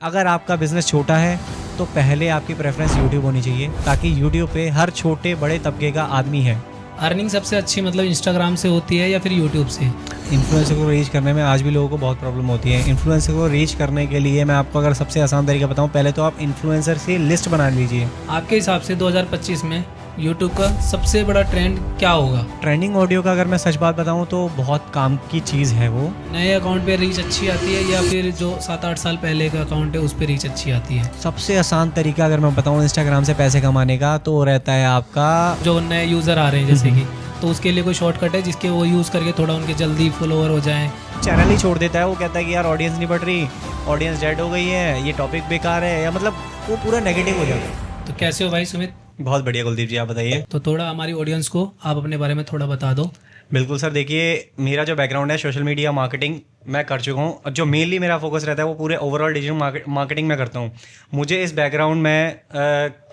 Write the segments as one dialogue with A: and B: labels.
A: अगर आपका बिजनेस छोटा है तो पहले आपकी प्रेफरेंस यूट्यूब होनी चाहिए, ताकि यूट्यूब पे हर छोटे बड़े तबके का आदमी है।
B: अर्निंग सबसे अच्छी मतलब इंस्टाग्राम से होती है या फिर यूट्यूब से?
A: इन्फ्लुएंसर को रीच करने में आज भी लोगों को बहुत प्रॉब्लम होती है। इन्फ्लुएंसर को रीच करने के लिए मैं आपको अगर सबसे आसान तरीका बताऊं, पहले तो आप इन्फ्लुएंसर की लिस्ट बना लीजिए।
B: आपके हिसाब से 2025 में यूट्यूब का सबसे बड़ा ट्रेंड क्या होगा?
A: ट्रेंडिंग ऑडियो का अगर मैं सच बात बताऊं तो बहुत काम की चीज़ है वो।
B: नए अकाउंट पे रीच अच्छी आती है या फिर जो 7-8 साल पहले का अकाउंट है उस पे रीच अच्छी आती है?
A: सबसे आसान तरीका अगर मैं बताऊं इंस्टाग्राम से पैसे कमाने का, तो रहता है आपका
B: जो नए यूज़र आ रहे हैं जैसे कि, तो उसके लिए कोई शॉर्टकट है जिसके वो यूज़ करके थोड़ा उनके जल्दी फॉलोअर हो जाएं?
A: चैनल ही छोड़ देता है। वो कहता है कि यार ऑडियंस नहीं बढ़ रही, ऑडियंस डेड हो गई है, ये टॉपिक बेकार है, या मतलब वो पूरा नेगेटिव हो जाता है।
B: तो कैसे हो भाई सुमित?
A: बहुत बढ़िया कुलदीप जी, आप बताइए।
B: तो थोड़ा हमारी ऑडियंस को आप अपने बारे में थोड़ा बता दो।
A: बिल्कुल सर, देखिए मेरा जो बैकग्राउंड है सोशल मीडिया मार्केटिंग मैं कर चुका हूँ, और जो मेनली मेरा फोकस रहता है वो पूरे ओवरऑल डिजिटल मार्केटिंग में करता हूँ। मुझे इस बैकग्राउंड में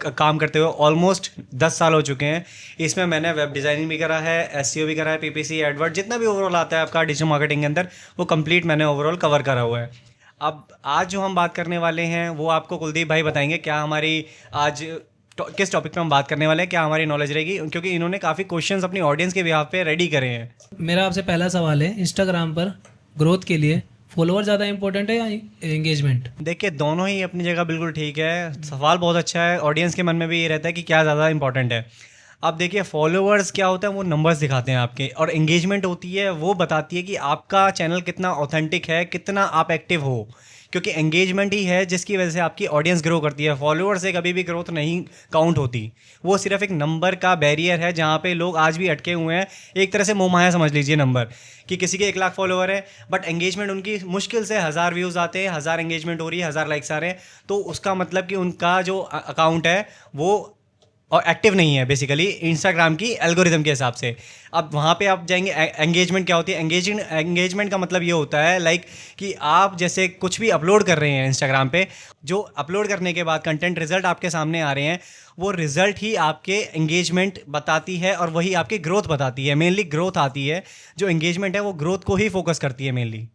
A: काम करते हुए ऑलमोस्ट 10 साल हो चुके हैं। इसमें मैंने वेब डिज़ाइनिंग भी करा है, एसईओ भी करा है, पीपीसी, एडवर्ड, जितना भी ओवरऑल आता है आपका डिजिटल मार्केटिंग के अंदर, वो कंप्लीट मैंने ओवरऑल कवर करा हुआ है। अब आज जो हम बात करने वाले हैं वो आपको कुलदीप भाई बताएंगे क्या हमारी आज किस टॉपिक पे हम बात करने वाले हैं, क्या हमारी नॉलेज रहेगी, क्योंकि इन्होंने काफ़ी क्वेश्चंस अपनी ऑडियंस के बिहाफ पे रेडी करे हैं।
B: मेरा आपसे पहला सवाल है, इंस्टाग्राम पर ग्रोथ के लिए फॉलोअर ज़्यादा इंपॉर्टेंट है या एंगेजमेंट?
A: देखिए दोनों ही अपनी जगह बिल्कुल ठीक है। सवाल बहुत अच्छा है। ऑडियंस के मन में भी ये रहता है कि क्या ज़्यादा इंपॉर्टेंट है। अब देखिए फॉलोअर्स क्या होता है, वो नंबर्स दिखाते हैं आपके, और एंगेजमेंट होती है वो बताती है कि आपका चैनल कितना ऑथेंटिक है, कितना आप एक्टिव हो, क्योंकि एंगेजमेंट ही है जिसकी वजह से आपकी ऑडियंस ग्रो करती है। फॉलोअर से कभी भी ग्रोथ नहीं काउंट होती, वो सिर्फ एक नंबर का बैरियर है जहाँ पे लोग आज भी अटके हुए हैं। एक तरह से मोहमाया समझ लीजिए नंबर, कि किसी के 1 लाख फॉलोअर है बट एंगेजमेंट उनकी मुश्किल से 1000 व्यूज़ आते हैं, 1000 एंगेजमेंट हो रही है, 1000 लाइक्स आ रहे हैं, तो उसका मतलब कि उनका जो अकाउंट है वो और एक्टिव नहीं है बेसिकली इंस्टाग्राम की एल्गोरिदम के हिसाब से। अब वहाँ पे आप जाएंगे, एंगेजमेंट क्या होती है? एंगेजमेंट का मतलब ये होता है लाइक कि आप जैसे कुछ भी अपलोड कर रहे हैं इंस्टाग्राम पे, जो अपलोड करने के बाद कंटेंट रिजल्ट आपके सामने आ रहे हैं, वो रिजल्ट ही आपके एंगेजमेंट बताती है और वही आपकी ग्रोथ बताती है। मेनली ग्रोथ आती है, जो एंगेजमेंट है वो ग्रोथ को ही फोकस करती है मेनली।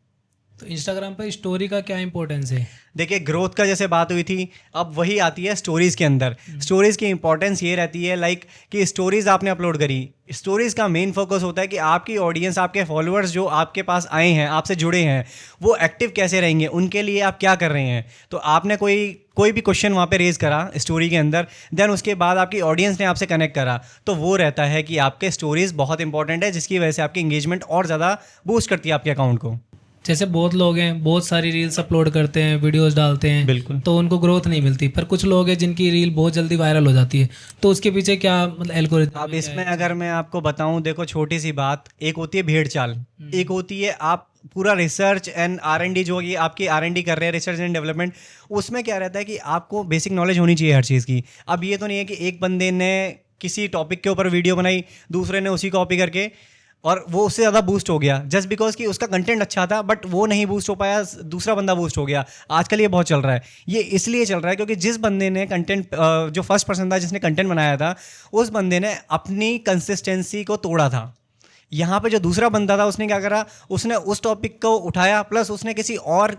B: तो इंस्टाग्राम पर स्टोरी का क्या इंपॉर्टेंस है?
A: देखिए ग्रोथ का जैसे बात हुई थी, अब वही आती है स्टोरीज़ के अंदर। स्टोरीज़ की इंपॉर्टेंस ये रहती है लाइक कि स्टोरीज़ आपने अपलोड करी, स्टोरीज़ का मेन फोकस होता है कि आपकी ऑडियंस, आपके फॉलोअर्स जो आपके पास आए हैं, आपसे जुड़े हैं, वो एक्टिव कैसे रहेंगे, उनके लिए आप क्या कर रहे हैं। तो आपने कोई भी क्वेश्चन वहाँ पे रेज करा स्टोरी के अंदर, देन उसके बाद आपकी ऑडियंस ने आपसे कनेक्ट करा, तो वो रहता है कि आपके स्टोरीज़ बहुत इंपॉर्टेंट है, जिसकी वजह से आपकी इंगेजमेंट और ज़्यादा बूस्ट करती है आपके अकाउंट को।
B: जैसे बहुत लोग हैं, बहुत सारी रील्स अपलोड करते हैं, वीडियोस डालते हैं,
A: बिल्कुल,
B: तो उनको ग्रोथ नहीं मिलती। पर कुछ लोग हैं जिनकी रील बहुत जल्दी वायरल हो जाती है, तो उसके पीछे क्या मतलब एल्गोरिथम?
A: अब इसमें अगर मैं आपको बताऊं, देखो छोटी सी बात, एक होती है भेड़ चाल, एक होती है आप पूरा रिसर्च एंड R&D, जो कि आपकी R&D कर रहे हैं, रिसर्च एंड डेवलपमेंट, उसमें क्या रहता है कि आपको बेसिक नॉलेज होनी चाहिए हर चीज़ की। अब ये तो नहीं है कि एक बंदे ने किसी टॉपिक के ऊपर वीडियो बनाई, दूसरे ने उसी कॉपी करके और वो उससे ज़्यादा बूस्ट हो गया, जस्ट बिकॉज कि उसका कंटेंट अच्छा था, बट वो नहीं बूस्ट हो पाया, दूसरा बंदा बूस्ट हो गया। आजकल ये बहुत चल रहा है। ये इसलिए चल रहा है क्योंकि जिस बंदे ने कंटेंट, जो फर्स्ट पर्सन था जिसने कंटेंट बनाया था, उस बंदे ने अपनी कंसिस्टेंसी को तोड़ा था। यहाँ पे जो दूसरा बंदा था उसने क्या करा, उसने उस टॉपिक को उठाया, प्लस उसने किसी और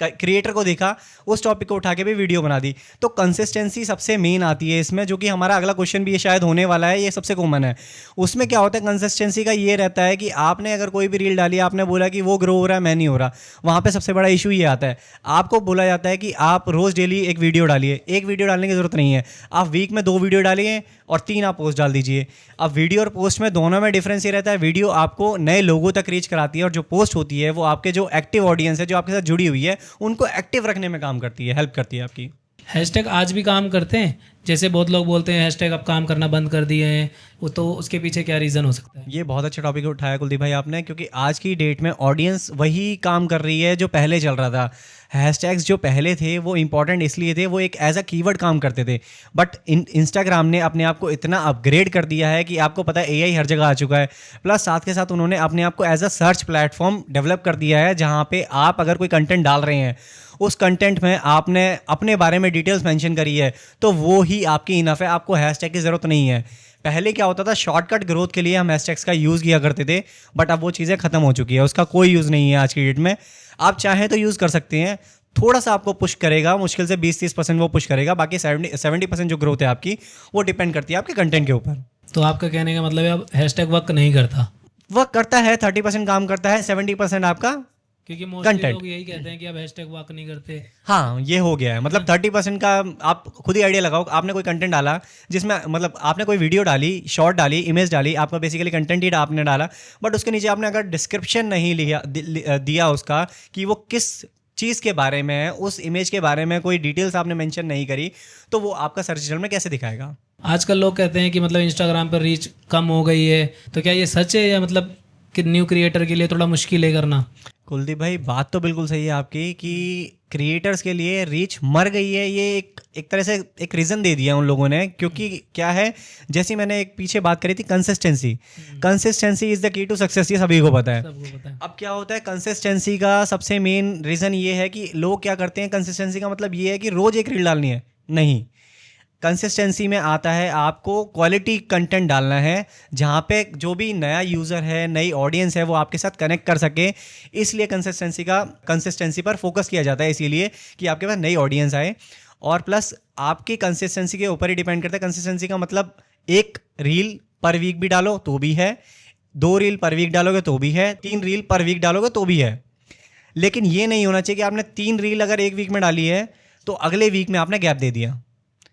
A: क्रिएटर को देखा, उस टॉपिक को उठा के भी वीडियो बना दी। तो कंसिस्टेंसी सबसे मेन आती है इसमें, जो कि हमारा अगला क्वेश्चन भी ये शायद होने वाला है, ये सबसे कॉमन है। उसमें क्या होता है कंसिस्टेंसी का, ये रहता है कि आपने अगर कोई भी रील डाली, आपने बोला कि वो ग्रो हो रहा है, मैं नहीं हो रहा, वहाँ पे सबसे बड़ा इशू ये आता है, आपको बोला जाता है कि आप रोज़ डेली एक वीडियो डालिए। एक वीडियो डालने की ज़रूरत नहीं है, आप वीक में 2 वीडियो डालिए और 3 आप पोस्ट डाल दीजिए। अब वीडियो और पोस्ट में दोनों में डिफरेंस ये रहता है, वीडियो आपको नए लोगों तक रीच कराती है, और जो पोस्ट होती है वो आपके जो एक्टिव ऑडियंस है, जो आपके साथ जुड़ी हुई है, उनको एक्टिव रखने में काम करती है, हेल्प करती है आपकी।
B: हैशटैग आज भी काम करते हैं? जैसे बहुत लोग बोलते हैं हैशटैग अब काम करना बंद कर दिए हैं, वो तो उसके पीछे क्या रीज़न हो सकता है?
A: ये बहुत अच्छा टॉपिक उठाया कुलदीप भाई आपने, क्योंकि आज की डेट में ऑडियंस वही काम कर रही है जो पहले चल रहा था। हैशटैग्स जो पहले थे वो इंपॉर्टेंट इसलिए थे, वो एक एज अ कीवर्ड काम करते थे, बट इंस्टाग्राम ने अपने आप को इतना अपग्रेड कर दिया है कि आपको पता है AI हर जगह आ चुका है, प्लस साथ के साथ उन्होंने अपने आप को as a search platform develop कर दिया है, जहाँ पे आप अगर कोई कंटेंट डाल रहे हैं, उस कंटेंट में आपने अपने बारे में डिटेल्स मेंशन करी है, तो वो ही आपकी इनफ है, आपको हैशटैग की ज़रूरत नहीं है। पहले क्या होता था, शॉर्टकट ग्रोथ के लिए हम हैशटैग्स का यूज़ किया करते थे, बट अब वो चीज़ें ख़त्म हो चुकी है, उसका कोई यूज़ नहीं है आज की डेट में। आप चाहें तो यूज़ कर सकते हैं, थोड़ा सा आपको पुश करेगा, मुश्किल से 20-30% वो पुश करेगा, बाकी 70% जो ग्रोथ है आपकी वो डिपेंड करती है आपके कंटेंट के ऊपर।
B: तो आपका कहने का मतलब है अब हैशटैग वर्क नहीं करता?
A: वर्क करता है, 30% काम करता है, 70% आपका
B: क्योंकि मोस्टली
A: Content।
B: लोग यही कहते हैं कि अब हैशटैग वर्क नहीं करते।
A: हाँ ये हो गया है। मतलब 30% का आप खुद ही आइडिया लगाओ। आपने कोई कंटेंट डाला जिसमें मतलब आपने कोई वीडियो डाली, शॉर्ट डाली, इमेज डाली, आपका बेसिकली कंटेंट ही आपने डाला, बट उसके नीचे आपने अगर डिस्क्रिप्शन नहीं दिया उसका कि वो किस चीज़ के बारे में है, उस इमेज के बारे में कोई डिटेल्स आपने मेंशन नहीं करी, तो वो आपका सर्च रिजल्ट में कैसे दिखाएगा?
B: आजकल लोग कहते हैं कि मतलब इंस्टाग्राम पर रीच कम हो गई है, तो क्या ये सच है या मतलब कि न्यू क्रिएटर के लिए थोड़ा मुश्किल है करना?
A: कुलदीप भाई बात तो बिल्कुल सही है आपकी कि क्रिएटर्स के लिए रीच मर गई है। ये एक तरह से एक रीज़न दे दिया उन लोगों ने, क्योंकि क्या है, जैसी मैंने एक पीछे बात करी थी consistency is the key to success, ये सभी को पता है।
B: सबको पता है।
A: अब क्या होता है, कंसिस्टेंसी का सबसे मेन रीज़न ये है कि लोग क्या करते हैं, कंसिस्टेंसी का मतलब ये है कि रोज़ एक रील डालनी है, नहीं। कंसिस्टेंसी में आता है आपको क्वालिटी कंटेंट डालना है, जहाँ पे जो भी नया यूज़र है, नई ऑडियंस है, वो आपके साथ कनेक्ट कर सके। इसलिए कंसिस्टेंसी पर फोकस किया जाता है, इसीलिए कि आपके पास नई ऑडियंस आए। और प्लस आपकी कंसिस्टेंसी के ऊपर ही डिपेंड करता है। कंसिस्टेंसी का मतलब एक रील पर वीक भी डालो तो भी है, 2 रील पर वीक डालोगे तो भी है, 3 रील पर वीक डालोगे तो भी है। लेकिन ये नहीं होना चाहिए कि आपने 3 रील अगर एक वीक में डाली है तो अगले वीक में आपने गैप दे दिया।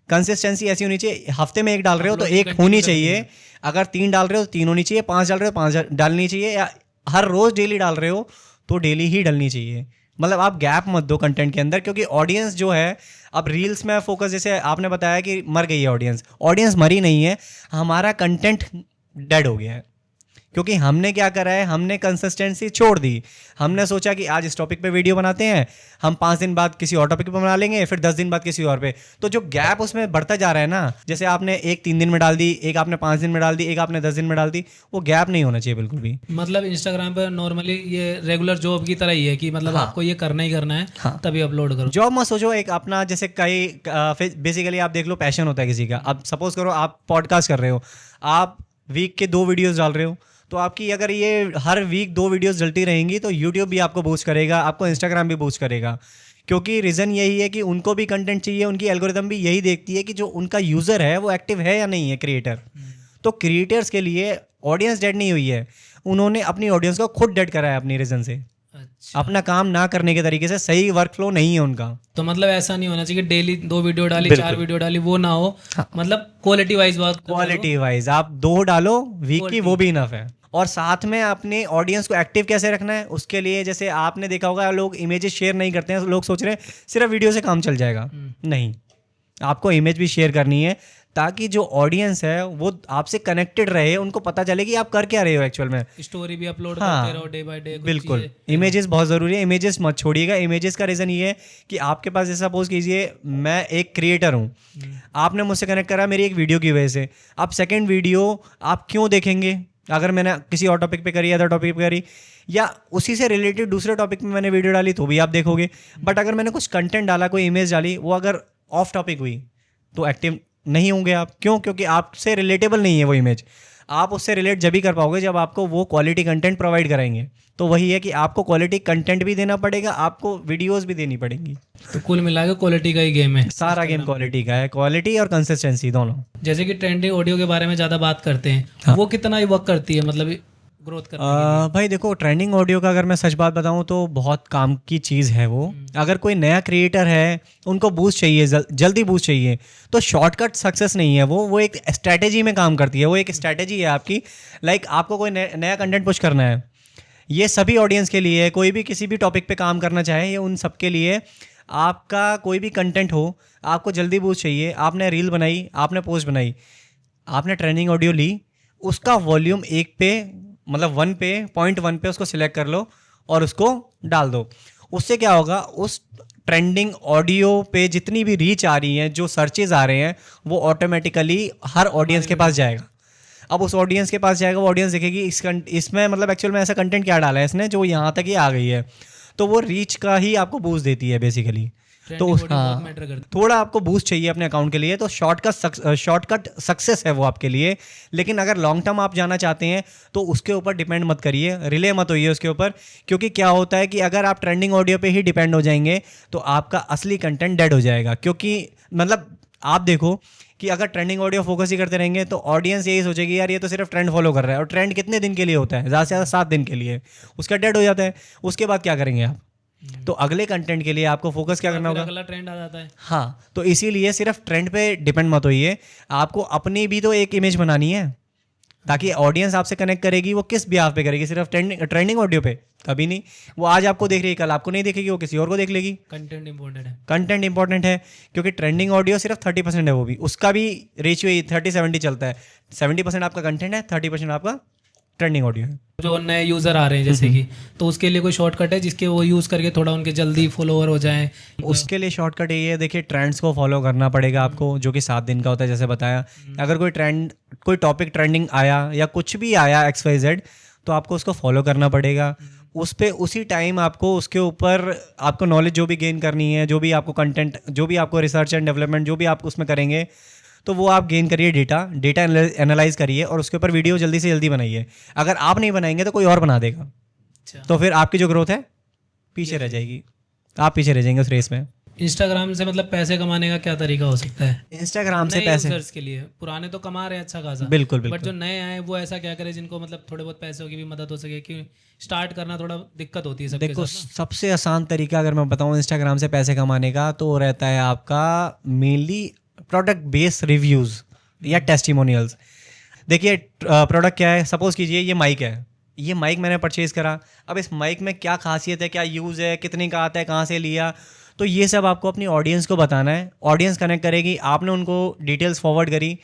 A: कंसिस्टेंसी ऐसी होनी चाहिए, हफ्ते में 1 डाल रहे हो तो 1 होनी चाहिए, अगर 3 डाल रहे हो तो 3 होनी चाहिए, 5 डाल रहे हो 5 डालनी चाहिए, या हर रोज़ डेली डाल रहे हो तो डेली ही डलनी चाहिए। मतलब आप गैप मत दो कंटेंट के अंदर, क्योंकि ऑडियंस जो है, अब रील्स में फोकस, जैसे आपने बताया कि मर गई है ऑडियंस मरी नहीं है, हमारा कंटेंट डेड हो गया है। क्योंकि हमने क्या करा है, हमने कंसिस्टेंसी छोड़ दी। हमने सोचा कि आज इस टॉपिक पे वीडियो बनाते हैं, हम 5 दिन बाद किसी और टॉपिक पे बना लेंगे, फिर 10 दिन बाद किसी और पे। तो जो गैप उसमें बढ़ता जा रहा है ना, जैसे आपने एक 3 दिन में डाल दी, एक आपने 5 दिन में डाल दी, एक आपने 10 दिन में डाल दी, वो गैप नहीं होना चाहिए बिल्कुल भी।
B: मतलब इंस्टाग्राम पर नॉर्मली ये रेगुलर जॉब की तरह ही है कि मतलब आपको ये करना ही करना है, तभी अपलोड करो।
A: जॉब मत सोचो, एक अपना जैसे कई बेसिकली आप देख लो, पैशन होता है किसी का। अब सपोज करो आप पॉडकास्ट कर रहे हो, आप वीक के 2 वीडियोज़ डाल रहे हो, तो आपकी अगर ये हर वीक 2 वीडियोस डलती रहेंगी तो यूट्यूब भी आपको बूस्ट करेगा, आपको इंस्टाग्राम भी बूस्ट करेगा। क्योंकि रीज़न यही है कि उनको भी कंटेंट चाहिए, उनकी एल्गोरिदम भी यही देखती है कि जो उनका यूज़र है वो एक्टिव है या नहीं है, क्रिएटर। तो क्रिएटर्स के लिए ऑडियंस डेड नहीं हुई है, उन्होंने अपनी ऑडियंस को खुद डेड करा है अपनी रीज़न से।
B: अच्छा।
A: अपना काम ना करने के तरीके से, सही वर्क फ्लो नहीं है उनका।
B: तो मतलब ऐसा नहीं होना चाहिए कि डेली 2 वीडियो डाली, 4 वीडियो डाली, वो ना हो। मतलब क्वालिटी वाइज बात,
A: क्वालिटी वाइज आप 2 डालो वीक की, वो भी इनफ है। और साथ में अपने ऑडियंस को एक्टिव कैसे रखना है, उसके लिए जैसे आपने देखा होगा, लोग इमेजेस शेयर नहीं करते हैं। लोग सोच रहे हैं सिर्फ वीडियो से काम चल जाएगा, नहीं, आपको इमेज भी शेयर करनी है, ताकि जो ऑडियंस है वो आपसे कनेक्टेड रहे, उनको पता चले कि आप कर क्या रहे हो एक्चुअल में।
B: स्टोरी भी अपलोड करते रहो डे बाय डे।
A: बिल्कुल, इमेजेस बहुत ज़रूरी है, इमेजेस मत छोड़िएगा। इमेजेस का रीज़न ये है कि आपके पास, जैसे सपोज कीजिए मैं एक क्रिएटर हूँ, आपने मुझसे कनेक्ट करा मेरी एक वीडियो की वजह से, अब सेकेंड वीडियो आप क्यों देखेंगे? अगर मैंने किसी और टॉपिक पे करी, अदर टॉपिक पे करी, या उसी से रिलेटेड दूसरे टॉपिक में मैंने वीडियो डाली, तो भी आप देखोगे। बट अगर मैंने कुछ कंटेंट डाला, कोई इमेज डाली, वो अगर ऑफ टॉपिक हुई तो एक्टिव नहीं होंगे आप। क्यों? क्योंकि आपसे रिलेटेबल नहीं है वो इमेज। आप उससे रिलेट जब भी कर पाओगे जब आपको वो क्वालिटी कंटेंट प्रोवाइड कराएंगे। तो वही है कि आपको क्वालिटी कंटेंट भी देना पड़ेगा, आपको वीडियोस भी देनी पड़ेंगी।
B: तो कुल मिला के क्वालिटी का ही गेम है,
A: सारा गेम क्वालिटी का है, क्वालिटी और कंसिस्टेंसी दोनों।
B: जैसे कि ट्रेंडिंग ऑडियो के बारे में ज़्यादा बात करते हैं, वो कितना ही वर्क करती है मतलब ग्रोथ करने के लिए?
A: भाई देखो, ट्रेंडिंग ऑडियो का अगर मैं सच बात बताऊं तो बहुत काम की चीज़ है वो। अगर कोई नया क्रिएटर है, उनको बूस्ट चाहिए, जल्दी बूस्ट चाहिए, तो शॉर्टकट सक्सेस नहीं है वो एक स्ट्रैटेजी में काम करती है। वो एक स्ट्रैटेजी है आपकी। लाइक आपको कोई नया कंटेंट पुश करना है, ये सभी ऑडियंस के लिए है। कोई भी किसी भी टॉपिक पे काम करना चाहे, ये उन सब के लिए। आपका कोई भी कंटेंट हो, आपको जल्दी बूस्ट चाहिए, आपने रील बनाई, आपने पोस्ट बनाई, आपने ट्रेंडिंग ऑडियो ली, उसका वॉल्यूम 1 पे, मतलब 1 पे, पॉइंट 1 पे उसको सिलेक्ट कर लो और उसको डाल दो। उससे क्या होगा, उस ट्रेंडिंग ऑडियो पे जितनी भी रीच आ रही है, जो सर्चेज आ रहे हैं, वो ऑटोमेटिकली हर ऑडियंस के पास जाएगा। अब उस ऑडियंस के पास जाएगा, वो ऑडियंस देखेगी इसमें मतलब एक्चुअल में ऐसा कंटेंट क्या डाला है इसने जो यहाँ तक ही आ गई है। तो वो रीच का ही आपको बूस्ट देती है बेसिकली। तो
B: Trending audio बहुत
A: हाँ,
B: मैटर करती
A: थोड़ा आपको बूस्ट चाहिए अपने अकाउंट के लिए, तो शॉर्टकट सक्सेस है वो आपके लिए। लेकिन अगर लॉन्ग टर्म आप जाना चाहते हैं तो उसके ऊपर डिपेंड मत करिए, रिले मत होइए उसके ऊपर। क्योंकि क्या होता है कि अगर आप ट्रेंडिंग ऑडियो पे ही डिपेंड हो जाएंगे तो आपका असली कंटेंट डेड हो जाएगा। क्योंकि मतलब आप देखो कि अगर ट्रेंडिंग ऑडियो फोकस ही करते रहेंगे तो ऑडियंस यही सोचेगी यार ये तो सिर्फ ट्रेंड फॉलो कर रहा है, और ट्रेंड कितने दिन के लिए होता है? ज़्यादा से ज़्यादा 7 दिन के लिए, उसका डेड हो जाता है। उसके बाद क्या करेंगे आप? तो अगले कंटेंट के लिए आपको फोकस क्या करना
B: फिर
A: होगा?
B: अगला ट्रेंड आ जाता है।
A: हाँ, तो इसीलिए सिर्फ ट्रेंड पे डिपेंड मत होइए, आपको अपनी भी तो एक इमेज बनानी है, ताकि ऑडियंस आपसे कनेक्ट करेगी। वो किस ब्याह पे करेगी? सिर्फ ट्रेंडिंग ऑडियो पे? कभी नहीं। वो आज आपको देख रही है, कल आपको नहीं देखेगी, वो किसी और को देख लेगी।
B: कंटेंट इंपॉर्टेंट है।
A: कंटेंट इंपॉर्टेंट है, क्योंकि ट्रेंडिंग ऑडियो सिर्फ 30% है, वो भी उसका भी रेशियो 30-70 चलता है। 70% आपका कंटेंट है, 30% आपका ट्रेंडिंग ऑडियो है।
B: जो नए यूज़र आ रहे हैं जैसे कि, तो उसके लिए कोई शॉर्टकट है जिसके वो यूज़ करके थोड़ा उनके जल्दी फॉलोअर हो जाएं?
A: उसके लिए शॉर्टकट ये है, देखिए ट्रेंड्स को फॉलो करना पड़ेगा आपको, जो कि 7 दिन का होता है जैसे बताया। अगर कोई टॉपिक ट्रेंडिंग आया या कुछ भी आया XYZ, तो आपको उसको फॉलो करना पड़ेगा। उस पे उसी टाइम आपको उसके ऊपर आपको नॉलेज जो भी गेन करनी है, जो भी आपको कंटेंट, जो भी आपको रिसर्च एंड डेवलपमेंट जो भी आप उसमें करेंगे, तो वो आप गेन करिए, डेटा एनालाइज करिए और उसके ऊपर वीडियो जल्दी से जल्दी बनाइए। अगर आप नहीं बनाएंगे तो कोई और बना देगा,
B: अच्छा।
A: तो फिर आपकी जो ग्रोथ है पीछे रह जाएगी, आप पीछे रह जाएंगे उस रेस में।
B: इंस्टाग्राम से मतलब पैसे कमाने का क्या तरीका हो सकता है
A: इंस्टाग्राम से
B: नए
A: पैसे,
B: यूजर्स के लिए? पुराने तो कमा रहे हैं अच्छा खासा,
A: बिल्कुल
B: बट
A: बिल्कुल।
B: जो नए आए वो ऐसा क्या करे जिनको मतलब थोड़े बहुत पैसों की भी मदद हो सके? कि स्टार्ट करना थोड़ा दिक्कत होती है सबके
A: देखो
B: साथ ना।
A: सबसे आसान तरीका अगर मैं बताऊं इंस्टाग्राम से पैसे कमाने का, तो रहता है आपका मेनली प्रोडक्ट बेस्ड रिव्यूज़ या टेस्टिमोनियल्स। देखिए प्रोडक्ट क्या है, सपोज कीजिए ये माइक है, ये माइक मैंने परचेज़ करा। अब इस माइक में क्या खासियत है, क्या यूज़ है, कितने का आता है, कहाँ से लिया, तो ये सब आपको अपनी ऑडियंस को बताना है। ऑडियंस कनेक्ट करेगी, आपने उनको डिटेल्स फॉरवर्ड करी,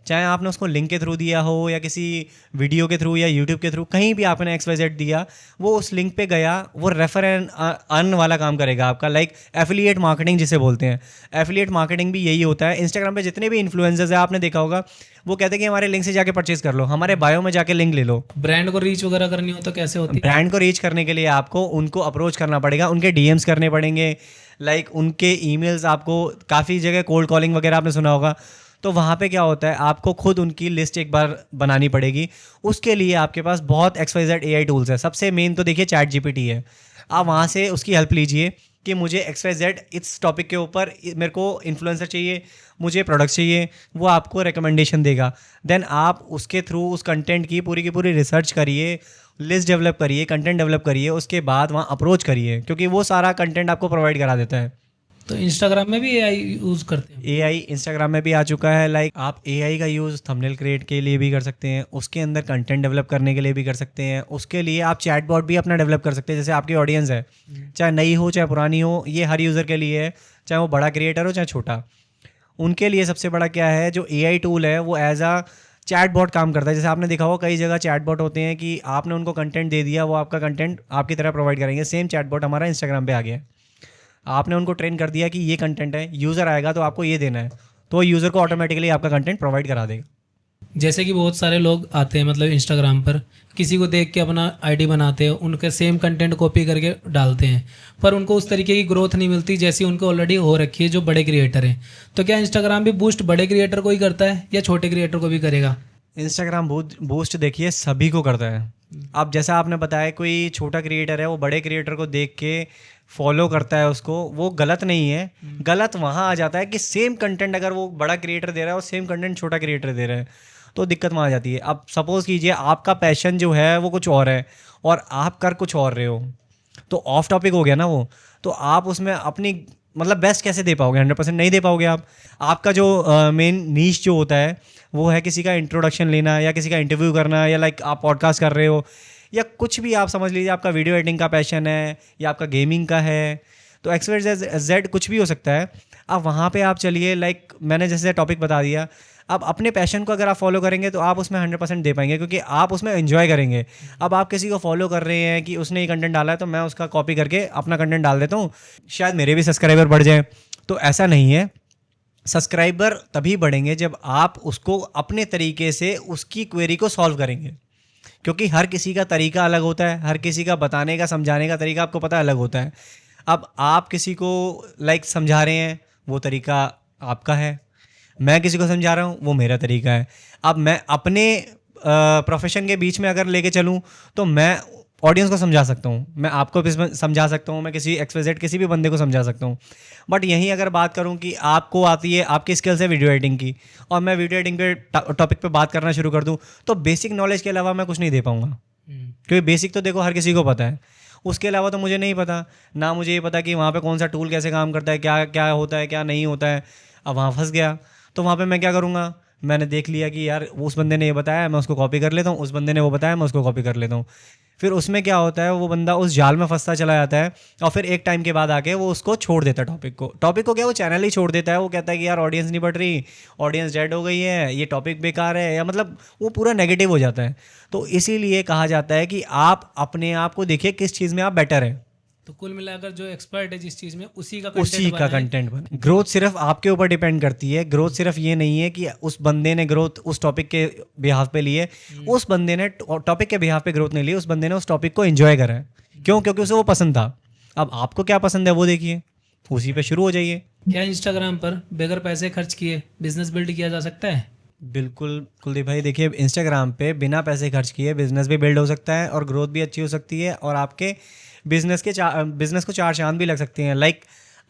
A: चाहे आपने उसको लिंक के थ्रू दिया हो या किसी वीडियो के थ्रू या यूट्यूब के थ्रू, कहीं भी आपने XYZ दिया, वो उस लिंक पे गया, वो रेफर एंड अर्न वाला काम करेगा आपका, लाइक एफिलिएट मार्केटिंग जिसे बोलते हैं। एफिलिएट मार्केटिंग भी यही होता है। इंस्टाग्राम पे जितने भी इन्फ्लुएंसर्स हैं आपने देखा होगा, वो कहते हैं कि हमारे लिंक से जाके परचेज कर लो, हमारे बायो में जाके लिंक ले लो।
B: ब्रांड को रीच वगैरह करनी हो तो कैसे होती है?
A: ब्रांड को रीच करने के लिए आपको उनको अप्रोच करना पड़ेगा, उनके DMs करने पड़ेंगे, लाइक उनके ईमेल्स, आपको काफ़ी जगह कोल्ड कॉलिंग वगैरह आपने सुना होगा, तो वहाँ पे क्या होता है आपको खुद उनकी लिस्ट एक बार बनानी पड़ेगी। उसके लिए आपके पास बहुत XYZ AI टूल्स है। सबसे मेन तो देखिए ChatGPT है, आप वहाँ से उसकी हेल्प लीजिए कि मुझे XYZ इस टॉपिक के ऊपर मेरे को इन्फ्लुएंसर चाहिए, मुझे प्रोडक्ट चाहिए, वो आपको रिकमेंडेशन देगा। देन आप उसके थ्रू उस कंटेंट की पूरी रिसर्च करिए, लिस्ट डेवलप करिए, कंटेंट डेवलप करिए, उसके बाद वहाँ अप्रोच करिए, क्योंकि वो सारा कंटेंट आपको प्रोवाइड करा देता है।
B: तो इंस्टाग्राम में भी AI यूज़ करते हैं?
A: AI इंस्टाग्राम में भी आ चुका है। लाइक आप AI का यूज़ थंबनेल क्रिएट के लिए भी कर सकते हैं, उसके अंदर कंटेंट डेवलप करने के लिए भी कर सकते हैं, उसके लिए आप चैटबॉट भी अपना डेवलप कर सकते हैं। जैसे आपकी ऑडियंस है, चाहे नई हो चाहे पुरानी हो, ये हर यूज़र के लिए है, चाहे वो बड़ा क्रिएटर हो चाहे छोटा। उनके लिए सबसे बड़ा क्या है, जो AI टूल है वो एज अ चैटबॉट काम करता है। जैसे आपने देखा होगा कई जगह चैटबॉट होते हैं कि आपने उनको कंटेंट दे दिया, वो आपका कंटेंट आपकी तरह प्रोवाइड करेंगे। सेम चैटबॉट हमारा इंस्टाग्राम पे आ गया है। आपने उनको ट्रेन कर दिया कि ये कंटेंट है, यूज़र आएगा तो आपको ये देना है, तो यूज़र को ऑटोमेटिकली आपका कंटेंट प्रोवाइड करा देगा।
B: जैसे कि बहुत सारे लोग आते हैं मतलब इंस्टाग्राम पर किसी को देख के अपना आईडी बनाते हैं, उनके सेम कंटेंट कॉपी करके डालते हैं, पर उनको उस तरीके की ग्रोथ नहीं मिलती जैसी उनको ऑलरेडी हो रखी है जो बड़े क्रिएटर हैं। तो क्या इंस्टाग्राम भी बूस्ट बड़े क्रिएटर को ही करता है या छोटे क्रिएटर को भी करेगा?
A: इंस्टाग्राम बूस्ट देखिए सभी को करता है। अब जैसा आपने बताया कोई छोटा क्रिएटर है, वो बड़े क्रिएटर को देख के फॉलो करता है उसको, वो गलत नहीं है। गलत वहाँ आ जाता है कि सेम कंटेंट अगर वो बड़ा क्रिएटर दे रहा है और सेम कंटेंट छोटा क्रिएटर दे रहा है, तो दिक्कत वहाँ आ जाती है। अब सपोज़ कीजिए आपका पैशन जो है वो कुछ और है और आप कर कुछ और रहे हो, तो ऑफ टॉपिक हो गया ना वो, तो आप उसमें अपनी मतलब बेस्ट कैसे दे पाओगे? 100% नहीं दे पाओगे आप। आपका जो मेन नीश जो होता है वो है किसी का इंट्रोडक्शन लेना या किसी का इंटरव्यू करना, या लाइक आप पॉडकास्ट कर रहे हो या कुछ भी आप समझ लीजिए, आपका वीडियो एडिटिंग का पैशन है या आपका गेमिंग का है, तो XYZ कुछ भी हो सकता है। अब वहाँ पे आप चलिए, लाइक मैंने जैसे टॉपिक बता दिया, अब अपने पैशन को अगर आप फॉलो करेंगे तो आप उसमें 100% दे पाएंगे, क्योंकि आप उसमें एंजॉय करेंगे। अब आप किसी को फॉलो कर रहे हैं कि उसने ये कंटेंट डाला है तो मैं उसका कॉपी करके अपना कंटेंट डाल देता हूँ, शायद मेरे भी सब्सक्राइबर बढ़ जाए, तो ऐसा नहीं है। सब्सक्राइबर तभी बढ़ेंगे जब आप उसको अपने तरीके से उसकी क्वेरी को सॉल्व करेंगे, क्योंकि हर किसी का तरीका अलग होता है, हर किसी का बताने का समझाने का तरीका आपको पता अलग होता है। अब आप किसी को लाइक समझा रहे हैं, वो तरीका आपका है, मैं किसी को समझा रहा हूँ, वो मेरा तरीका है। अब मैं अपने प्रोफेशन के बीच में अगर लेके चलूँ तो मैं ऑडियंस को समझा सकता हूँ, मैं आपको भी समझा सकता हूँ, मैं किसी XYZ किसी भी बंदे को समझा सकता हूँ। बट यहीं अगर बात करूँ कि आपको आती है, आपकी स्किल्स है वीडियो एडिटिंग की, और मैं वीडियो एडिटिंग के टॉपिक पे बात करना शुरू कर दूँ, तो बेसिक नॉलेज के अलावा मैं कुछ नहीं दे पाऊँगा। क्योंकि बेसिक तो देखो हर किसी को पता है, उसके अलावा तो मुझे नहीं पता ना, मुझे ये पता कि वहाँ पे कौन सा टूल कैसे काम करता है, क्या क्या होता है, क्या नहीं होता है। अब वहाँ फंस गया तो वहाँ पे मैं क्या करूँगा, मैंने देख लिया कि यार उस बंदे ने ये बताया, मैं उसको कॉपी कर लेता हूँ, उस बंदे ने वो बताया, मैं उसको कॉपी कर लेता हूँ। फिर उसमें क्या होता है, वो बंदा उस जाल में फंसता चला जाता है, और फिर एक टाइम के बाद आके वो उसको छोड़ देता है, टॉपिक को क्या, वो चैनल ही छोड़ देता है। वो कहता है कि यार ऑडियंस नहीं बढ़ रही, ऑडियंस डेड हो गई है, ये टॉपिक बेकार है, या मतलब वो पूरा नेगेटिव हो जाता है। तो इसीलिए कहा जाता है कि आप अपने आप को देखिए किस चीज़ में आप बेटर है,
B: तो कुल मिलाकर जो एक्सपर्ट है जिस चीज़ में उसी का
A: कंटेंट बने। ग्रोथ सिर्फ आपके ऊपर डिपेंड करती है। ग्रोथ सिर्फ ये नहीं है कि उस बंदे ने ग्रोथ उस टॉपिक के बिहाफ पे लिए, उस बंदे ने टॉपिक के बिहाफ पे ग्रोथ नहीं ली, उस बंदे ने उस टॉपिक को एंजॉय करा है। क्यों? क्योंकि उसे वो पसंद था। अब आपको क्या पसंद है वो देखिए, उसी पे शुरू हो जाइए।
B: क्या इंस्टाग्राम पर बगैर पैसे खर्च किए बिजनेस बिल्ड किया जा सकता है?
A: बिल्कुल कुलदीप भाई, देखिए इंस्टाग्राम पे बिना पैसे खर्च किए बिजनेस भी बिल्ड हो सकता है, और ग्रोथ भी अच्छी हो सकती है, और आपके बिजनेस को चार चांद भी लग सकते हैं। लाइक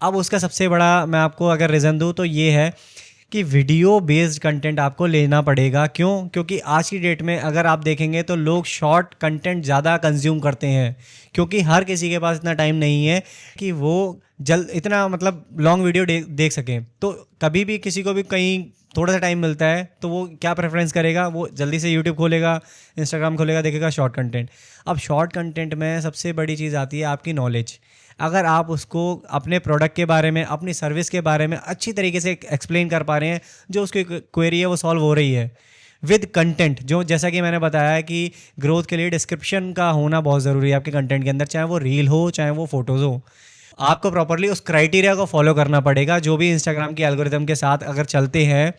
A: अब उसका सबसे बड़ा मैं आपको अगर रीज़न दूँ तो ये है कि वीडियो बेस्ड कंटेंट आपको लेना पड़ेगा। क्यों? क्योंकि आज की डेट में अगर आप देखेंगे तो लोग शॉर्ट कंटेंट ज़्यादा कंज्यूम करते हैं, क्योंकि हर किसी के पास इतना टाइम नहीं है कि वो इतना मतलब लॉन्ग वीडियो देख सकें। तो कभी भी किसी को भी कहीं थोड़ा सा टाइम मिलता है तो वो क्या प्रेफरेंस करेगा, वो जल्दी से यूट्यूब खोलेगा, इंस्टाग्राम खोलेगा, देखेगा शॉर्ट कंटेंट। अब शॉर्ट कंटेंट में सबसे बड़ी चीज़ आती है आपकी नॉलेज। अगर आप उसको अपने प्रोडक्ट के बारे में, अपनी सर्विस के बारे में अच्छी तरीके से एक्सप्लेन कर पा रहे हैं, जो उसकी क्वेरी है वो सॉल्व हो रही है विद कंटेंट, जो जैसा कि मैंने बताया कि ग्रोथ के लिए डिस्क्रिप्शन का होना बहुत ज़रूरी है आपके कंटेंट के अंदर, चाहे वो रील हो चाहे वो फोटोज़ हो। आपको प्रॉपरली उस क्राइटेरिया को फॉलो करना पड़ेगा। जो भी इंस्टाग्राम के एल्गोरिदम के साथ अगर चलते हैं,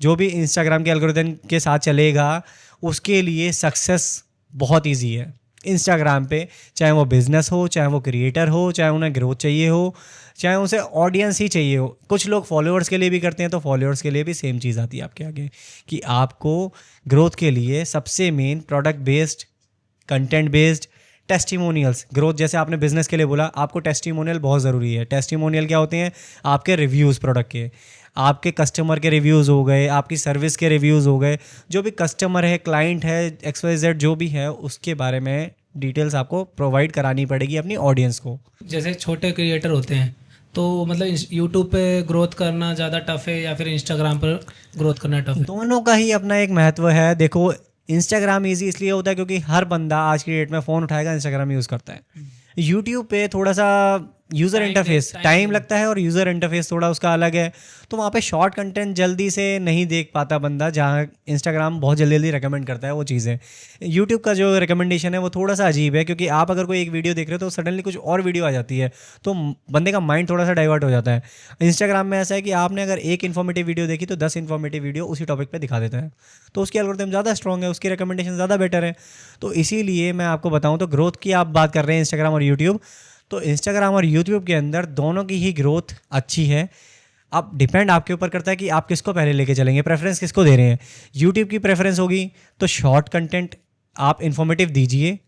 A: जो भी इंस्टाग्राम के एल्गोरिदम के साथ चलेगा, उसके लिए सक्सेस बहुत इजी है इंस्टाग्राम पे। चाहे वो बिजनेस हो, चाहे वो क्रिएटर हो, चाहे उन्हें ग्रोथ चाहिए हो, चाहे उसे ऑडियंस ही चाहिए हो। कुछ लोग फॉलोअर्स के लिए भी करते हैं, तो फॉलोअर्स के लिए भी सेम चीज़ आती है आपके आगे कि आपको ग्रोथ के लिए सबसे main product based, content based, testimonials. Growth जैसे आपने बिजनेस के लिए बोला, आपको टेस्टिमोनियल बहुत ज़रूरी है। टेस्टिमोनियल क्या होते हैं? आपके रिव्यूज़ प्रोडक्ट के, आपके कस्टमर के रिव्यूज़ हो गए, आपकी सर्विस के रिव्यूज़ हो गए, जो भी कस्टमर है, क्लाइंट है, XYZ जो भी है, उसके बारे में डिटेल्स आपको प्रोवाइड करानी पड़ेगी अपनी ऑडियंस को।
B: जैसे छोटे क्रिएटर होते हैं तो मतलब यूट्यूब पे ग्रोथ करना ज़्यादा टफ है या फिर इंस्टाग्राम पर ग्रोथ करना टफ है?
A: दोनों का ही अपना एक महत्व है। देखो इंस्टाग्राम ईजी इसलिए होता है क्योंकि हर बंदा आज की डेट में फ़ोन उठाएगा, इंस्टाग्राम यूज़ करता है। यूट्यूब पे थोड़ा सा यूज़र इंटरफेस टाइम लगता है, और यूज़र इंटरफेस थोड़ा उसका अलग है, तो वहाँ पे शॉर्ट कंटेंट जल्दी से नहीं देख पाता बंदा, जहाँ इंस्टाग्राम बहुत जल्दी जल्दी रिकमेंड करता है वो चीज़ें। यूट्यूब का जो रिकमेंडेशन है वो थोड़ा सा अजीब है, क्योंकि आप अगर कोई एक वीडियो देख रहे हो तो सडनली कुछ और वीडियो आ जाती है, तो बंदे का माइंड थोड़ा सा डाइवर्ट हो जाता है। इंस्टाग्राम में ऐसा है कि आपने अगर एक इन्फॉर्मेटिव वीडियो देखी तो 10 इन्फॉर्मेटिव वीडियो उसी टॉपिक पर दिखा देता है, तो उसकी एल्गोरिथम ज़्यादा स्ट्रॉन्ग है, उसकी रिकमेंडेशन ज़्यादा बेटर है। तो इसीलिए मैं आपको बताऊँ तो ग्रोथ की आप बात कर रहे हैं इंस्टाग्राम और यूट्यूब, तो इंस्टाग्राम और यूट्यूब के अंदर दोनों की ही ग्रोथ अच्छी है। अब डिपेंड आपके ऊपर करता है कि आप किसको पहले लेके चलेंगे, प्रेफरेंस किसको दे रहे हैं। यूट्यूब की प्रेफरेंस होगी तो शॉर्ट कंटेंट आप इन्फॉर्मेटिव दीजिए,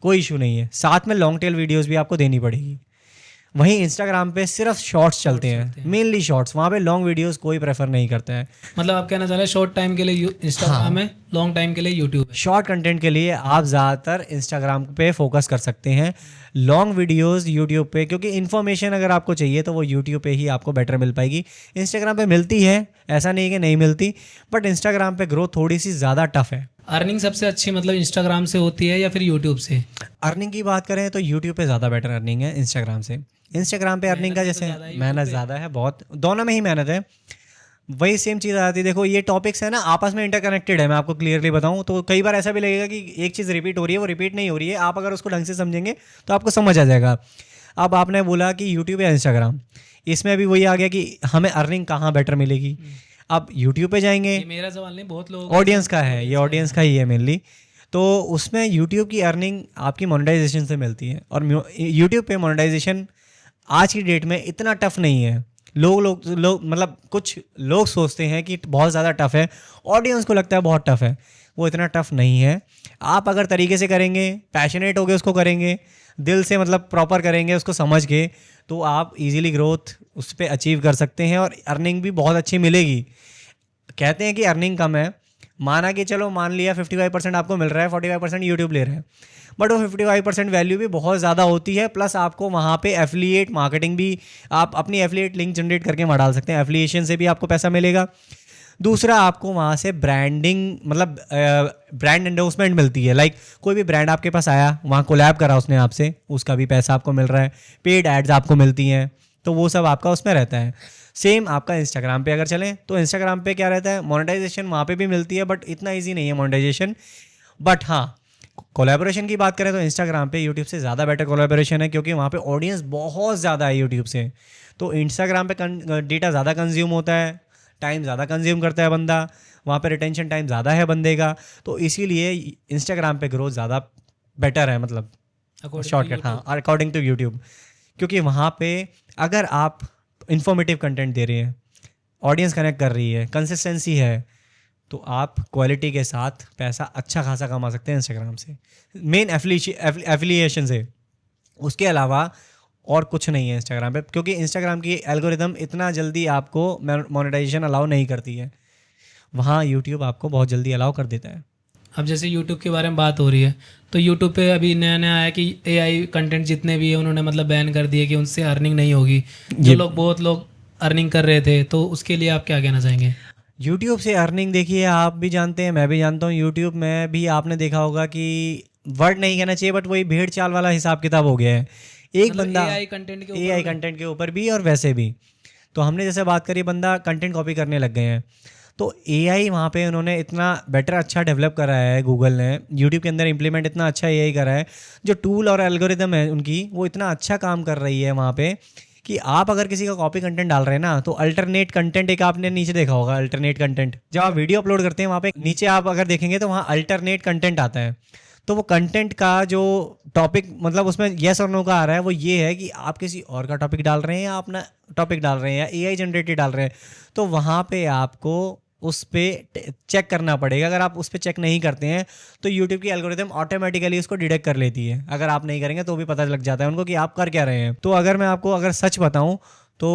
A: कोई इशू नहीं है, साथ में लॉन्ग टेल वीडियोस भी आपको देनी पड़ेगी। वहीं इंस्टाग्राम पे सिर्फ शॉर्ट्स चलते हैं, मेनली शॉर्ट्स, वहाँ पे लॉन्ग वीडियोस कोई प्रेफर नहीं करता है।
B: मतलब आप कहना चाह रहे हैं शॉर्ट टाइम के लिए इंस्टाग्राम है, लॉन्ग टाइम के लिए यूट्यूब है।
A: शॉर्ट कंटेंट के लिए आप ज़्यादातर इंस्टाग्राम पे फोकस कर सकते हैं, लॉन्ग वीडियोस यूट्यूब पे, क्योंकि इन्फॉर्मेशन अगर आपको चाहिए तो वो यूट्यूब पे ही आपको बेटर मिल पाएगी। इंस्टाग्राम पे मिलती है, ऐसा नहीं कि नहीं मिलती, बट इंस्टाग्राम पे ग्रोथ थोड़ी सी ज़्यादा टफ है।
B: अर्निंग सबसे अच्छी मतलब इंस्टाग्राम से होती है या फिर यूट्यूब से?
A: अर्निंग की बात करें तो यूट्यूब पे ज़्यादा बेटर अर्निंग है इंस्टाग्राम से। इंस्टाग्राम पे अर्निंग का जैसे मेहनत ज़्यादा है, बहुत, दोनों में ही मेहनत है। वही सेम चीज़ आ जाती है। देखो ये टॉपिक्स है ना, आपस में इंटरकनेक्टेड है। मैं आपको क्लियरली बताऊं तो कई बार ऐसा भी लगेगा कि एक चीज़ रिपीट हो रही है, वो रिपीट नहीं हो रही है। आप अगर उसको ढंग से समझेंगे तो आपको समझ आ जाएगा। अब आपने बोला कि यूट्यूब या इंस्टाग्राम, इसमें भी वही आ गया कि हमें अर्निंग कहाँ बेटर मिलेगी। अब यूट्यूब पे जाएंगे,
B: ये मेरा सवाल नहीं, बहुत लोग
A: ऑडियंस का है, ये ऑडियंस का ही है मेनली। तो उसमें यूट्यूब की अर्निंग आपकी मोनेटाइजेशन से मिलती है, और यूट्यूब पे मोनेटाइजेशन आज की डेट में इतना टफ नहीं है। लोग मतलब कुछ लोग सोचते हैं कि बहुत ज़्यादा टफ है, ऑडियंस को लगता है बहुत टफ है, वो इतना टफ नहीं है। आप अगर तरीके से करेंगे, पैशनेट होगे उसको करेंगे, दिल से मतलब प्रॉपर करेंगे उसको समझ के, तो आप इजीली ग्रोथ उस पर अचीव कर सकते हैं और अर्निंग भी बहुत अच्छी मिलेगी। कहते हैं कि अर्निंग कम है, माना कि चलो मान लिया 55% आपको मिल रहा है, 45% यूट्यूब ले रहा है, बट वो 55% वैल्यू भी बहुत ज़्यादा होती है। प्लस आपको वहाँ पे एफिलिएट मार्केटिंग भी, आप अपनी एफिलिएट लिंक जनरेट करके वहाँ डाल सकते हैं, एफिलिएशन से भी आपको पैसा मिलेगा। दूसरा, आपको वहाँ से ब्रांडिंग मतलब ब्रांड एंडोर्समेंट मिलती है। लाइक कोई भी ब्रांड आपके पास आया, वहाँ कोलैब करा उसने आपसे, उसका भी पैसा आपको मिल रहा है, पेड एड्स आपको मिलती हैं, तो वो सब आपका उसमें रहता है। सेम आपका इंस्टाग्राम पे अगर चलें तो इंस्टाग्राम पे क्या रहता है, मोनेटाइजेशन वहाँ पे भी मिलती है, बट इतना ईजी नहीं है मोनेटाइजेशन। बट हाँ, कोलैबोरेशन की बात करें तो इंस्टाग्राम पे यूट्यूब से ज़्यादा बेटर कोलैबोरेशन है, क्योंकि वहाँ पे ऑडियंस बहुत ज़्यादा है यूट्यूब से। तो इंस्टाग्राम पे डेटा ज़्यादा कंज्यूम होता है, टाइम ज़्यादा कंज्यूम करता है बंदा, वहाँ पे रिटेंशन टाइम ज़्यादा है बंदे का, तो इसीलिए इंस्टाग्राम पे ग्रोथ ज़्यादा बेटर है, मतलब शॉर्टकट। हाँ, अकॉर्डिंग टू यूट्यूब, क्योंकि वहाँ पे अगर आप इंफॉर्मेटिव कंटेंट दे रहे हैं, ऑडियंस कनेक्ट कर रही है, कंसिस्टेंसी है, तो आप क्वालिटी के साथ पैसा अच्छा खासा कमा सकते हैं इंस्टाग्राम से, मेन एफिलिएशन से। उसके अलावा और कुछ नहीं है इंस्टाग्राम पे, क्योंकि इंस्टाग्राम की एल्गोरिदम इतना जल्दी आपको मोनेटाइजेशन अलाउ नहीं करती है, वहाँ यूट्यूब आपको बहुत जल्दी अलाउ कर देता है।
B: अब जैसे यूट्यूब के बारे में बात हो रही है, तो यूट्यूब पे अभी नया नया आया कि एआई कंटेंट जितने भी है उन्होंने मतलब बैन कर दिए कि उनसे अर्निंग नहीं होगी। बहुत लोग अर्निंग कर रहे थे, तो उसके लिए आप क्या कहना चाहेंगे?
A: यूट्यूब से अर्निंग देखिए, आप भी जानते हैं, मैं भी जानता हूँ, यूट्यूब में भी आपने देखा होगा कि वर्ड नहीं कहना चाहिए, बट वही भेड़ चाल वाला हिसाब किताब हो गया है। एक
B: मतलब
A: बंदा
B: एआई
A: कंटेंट के ऊपर भी और वैसे भी, तो हमने जैसे बात करी, बंदा कंटेंट कॉपी करने लग गए हैं, तो एआई वहाँ पे उन्होंने इतना बेटर अच्छा डेवलप करा है, गूगल ने यूट्यूब के अंदर इम्प्लीमेंट इतना अच्छा एआई करा है, जो टूल और एल्गोरिदम है उनकी, वो इतना अच्छा काम कर रही है वहाँ पे कि आप अगर किसी का कॉपी कंटेंट डाल रहे हैं ना, तो अल्टरनेट कंटेंट, एक आपने नीचे देखा होगा अल्टरनेट कंटेंट, जब आप वीडियो अपलोड करते हैं वहाँ पे नीचे आप अगर देखेंगे तो वहाँ अल्टरनेट कंटेंट आता है। तो वो कंटेंट का जो टॉपिक मतलब उसमें येस और नो का आ रहा है, वो ये है कि आप किसी और का टॉपिक डाल रहे हैं या अपना टॉपिक डाल रहे हैं या एआई जनरेटेड डाल रहे हैं, तो वहाँ पे आपको उस पर चेक करना पड़ेगा। अगर आप उस पर चेक नहीं करते हैं तो यूट्यूब की एल्गोरिदम ऑटोमेटिकली उसको डिटेक्ट कर लेती है। अगर आप नहीं करेंगे तो भी पता लग जाता है उनको कि आप कर क्या रहे हैं। तो अगर मैं आपको अगर सच बताऊं तो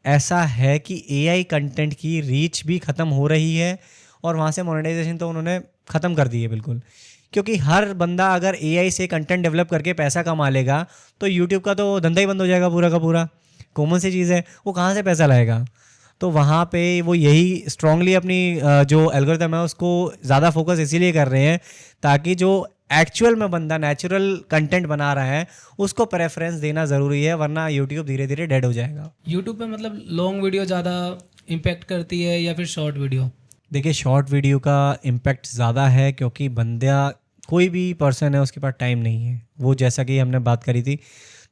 A: ऐसा है कि एआई कंटेंट की रीच भी ख़त्म हो रही है, और वहाँ से मोनेटाइजेशन तो उन्होंने ख़त्म कर दी है बिल्कुल, क्योंकि हर बंदा अगर एआई से कंटेंट डेवलप करके पैसा कमा लेगा तो यूट्यूब का तो धंधा ही बंद हो जाएगा पूरा का पूरा। कॉमन सी चीज़ है, वो कहाँ से पैसा लाएगा। तो वहाँ पे वो यही स्ट्रांगली अपनी जो एल्गोरिथम है उसको ज़्यादा फोकस इसीलिए कर रहे हैं ताकि जो एक्चुअल में बंदा नेचुरल कंटेंट बना रहा है उसको प्रेफरेंस देना ज़रूरी है, वरना यूट्यूब धीरे धीरे डेड हो जाएगा।
B: यूट्यूब पे मतलब लॉन्ग वीडियो ज़्यादा इम्पेक्ट करती है या फिर शॉर्ट वीडियो?
A: देखिए, शॉर्ट वीडियो का इम्पैक्ट ज़्यादा है, क्योंकि बंदा कोई भी पर्सन है उसके पास टाइम नहीं है, वो जैसा कि हमने बात करी थी,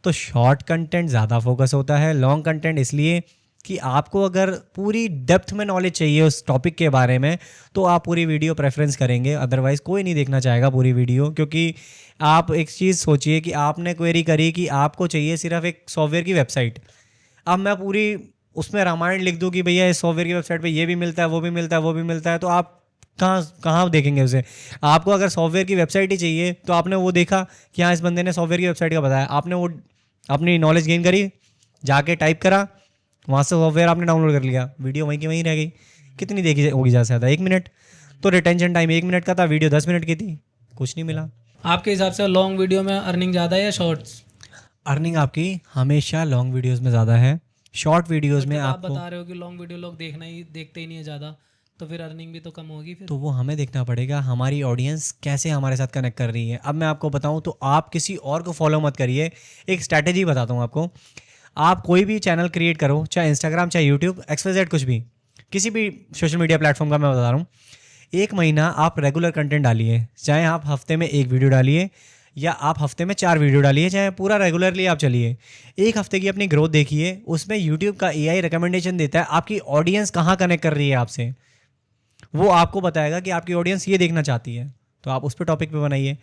A: तो शॉर्ट कंटेंट ज़्यादा फोकस होता है। लॉन्ग कंटेंट इसलिए कि आपको अगर पूरी डेप्थ में नॉलेज चाहिए उस टॉपिक के बारे में तो आप पूरी वीडियो प्रेफरेंस करेंगे, अदरवाइज़ कोई नहीं देखना चाहेगा पूरी वीडियो। क्योंकि आप एक चीज़ सोचिए कि आपने क्वेरी करी कि आपको चाहिए सिर्फ एक सॉफ्टवेयर की वेबसाइट, अब मैं पूरी उसमें रामायण लिख दूँ कि भैया इस सॉफ्टवेयर की वेबसाइट पे ये भी मिलता है, वो भी मिलता है, वो भी मिलता है, तो आप कहाँ देखेंगे उसे। आपको अगर सॉफ्टवेयर की वेबसाइट ही चाहिए तो आपने वो देखा कि हाँ इस बंदे ने सॉफ्टवेयर की वेबसाइट का बताया, आपने वो अपनी नॉलेज गेन करी, जाके टाइप करा, वहाँ से सॉफ्टवेयर आपने डाउनलोड कर लिया, वीडियो वहीं की वहीं रह गई। कितनी देखी होगी ज़्यादा से ज़्यादा 1 मिनट, तो रिटेंशन टाइम 1 मिनट का था, वीडियो 10 मिनट की थी, कुछ नहीं मिला।
B: आपके हिसाब से लॉन्ग वीडियो में अर्निंग ज़्यादा है या शॉर्ट्स?
A: अर्निंग आपकी हमेशा लॉन्ग वीडियोज़ में ज़्यादा है, शॉर्ट वीडियोज़ में
B: आप
A: आपको
B: बता रहे हो कि लॉन्ग वीडियो लोग देखते ही नहीं है ज़्यादा, तो फिर अर्निंग भी तो कम होगी फिर।
A: तो वो हमें देखना पड़ेगा हमारी ऑडियंस कैसे हमारे साथ कनेक्ट कर रही है। अब मैं आपको बताऊं तो आप किसी और को फॉलो मत करिए, एक स्ट्रैटेजी बताता हूं आपको। आप कोई भी चैनल क्रिएट करो, चाहे इंस्टाग्राम, चाहे यूट्यूब, XYZ, कुछ भी, किसी भी सोशल मीडिया प्लेटफॉर्म का मैं बता रहा हूँ, 1 महीना आप रेगुलर कंटेंट डालिए, चाहे आप हफ्ते में 1 वीडियो डालिए या आप हफ्ते में 4 वीडियो डालिए, चाहे पूरा रेगुलरली आप चलिए। 1 हफ्ते की अपनी ग्रोथ देखिए, उसमें यूट्यूब का AI रिकमेंडेशन देता है आपकी ऑडियंस कहाँ कनेक्ट कर रही है आपसे, वो आपको बताएगा कि आपकी ऑडियंस ये देखना चाहती है, तो आप उस पर टॉपिक पे बनाइए।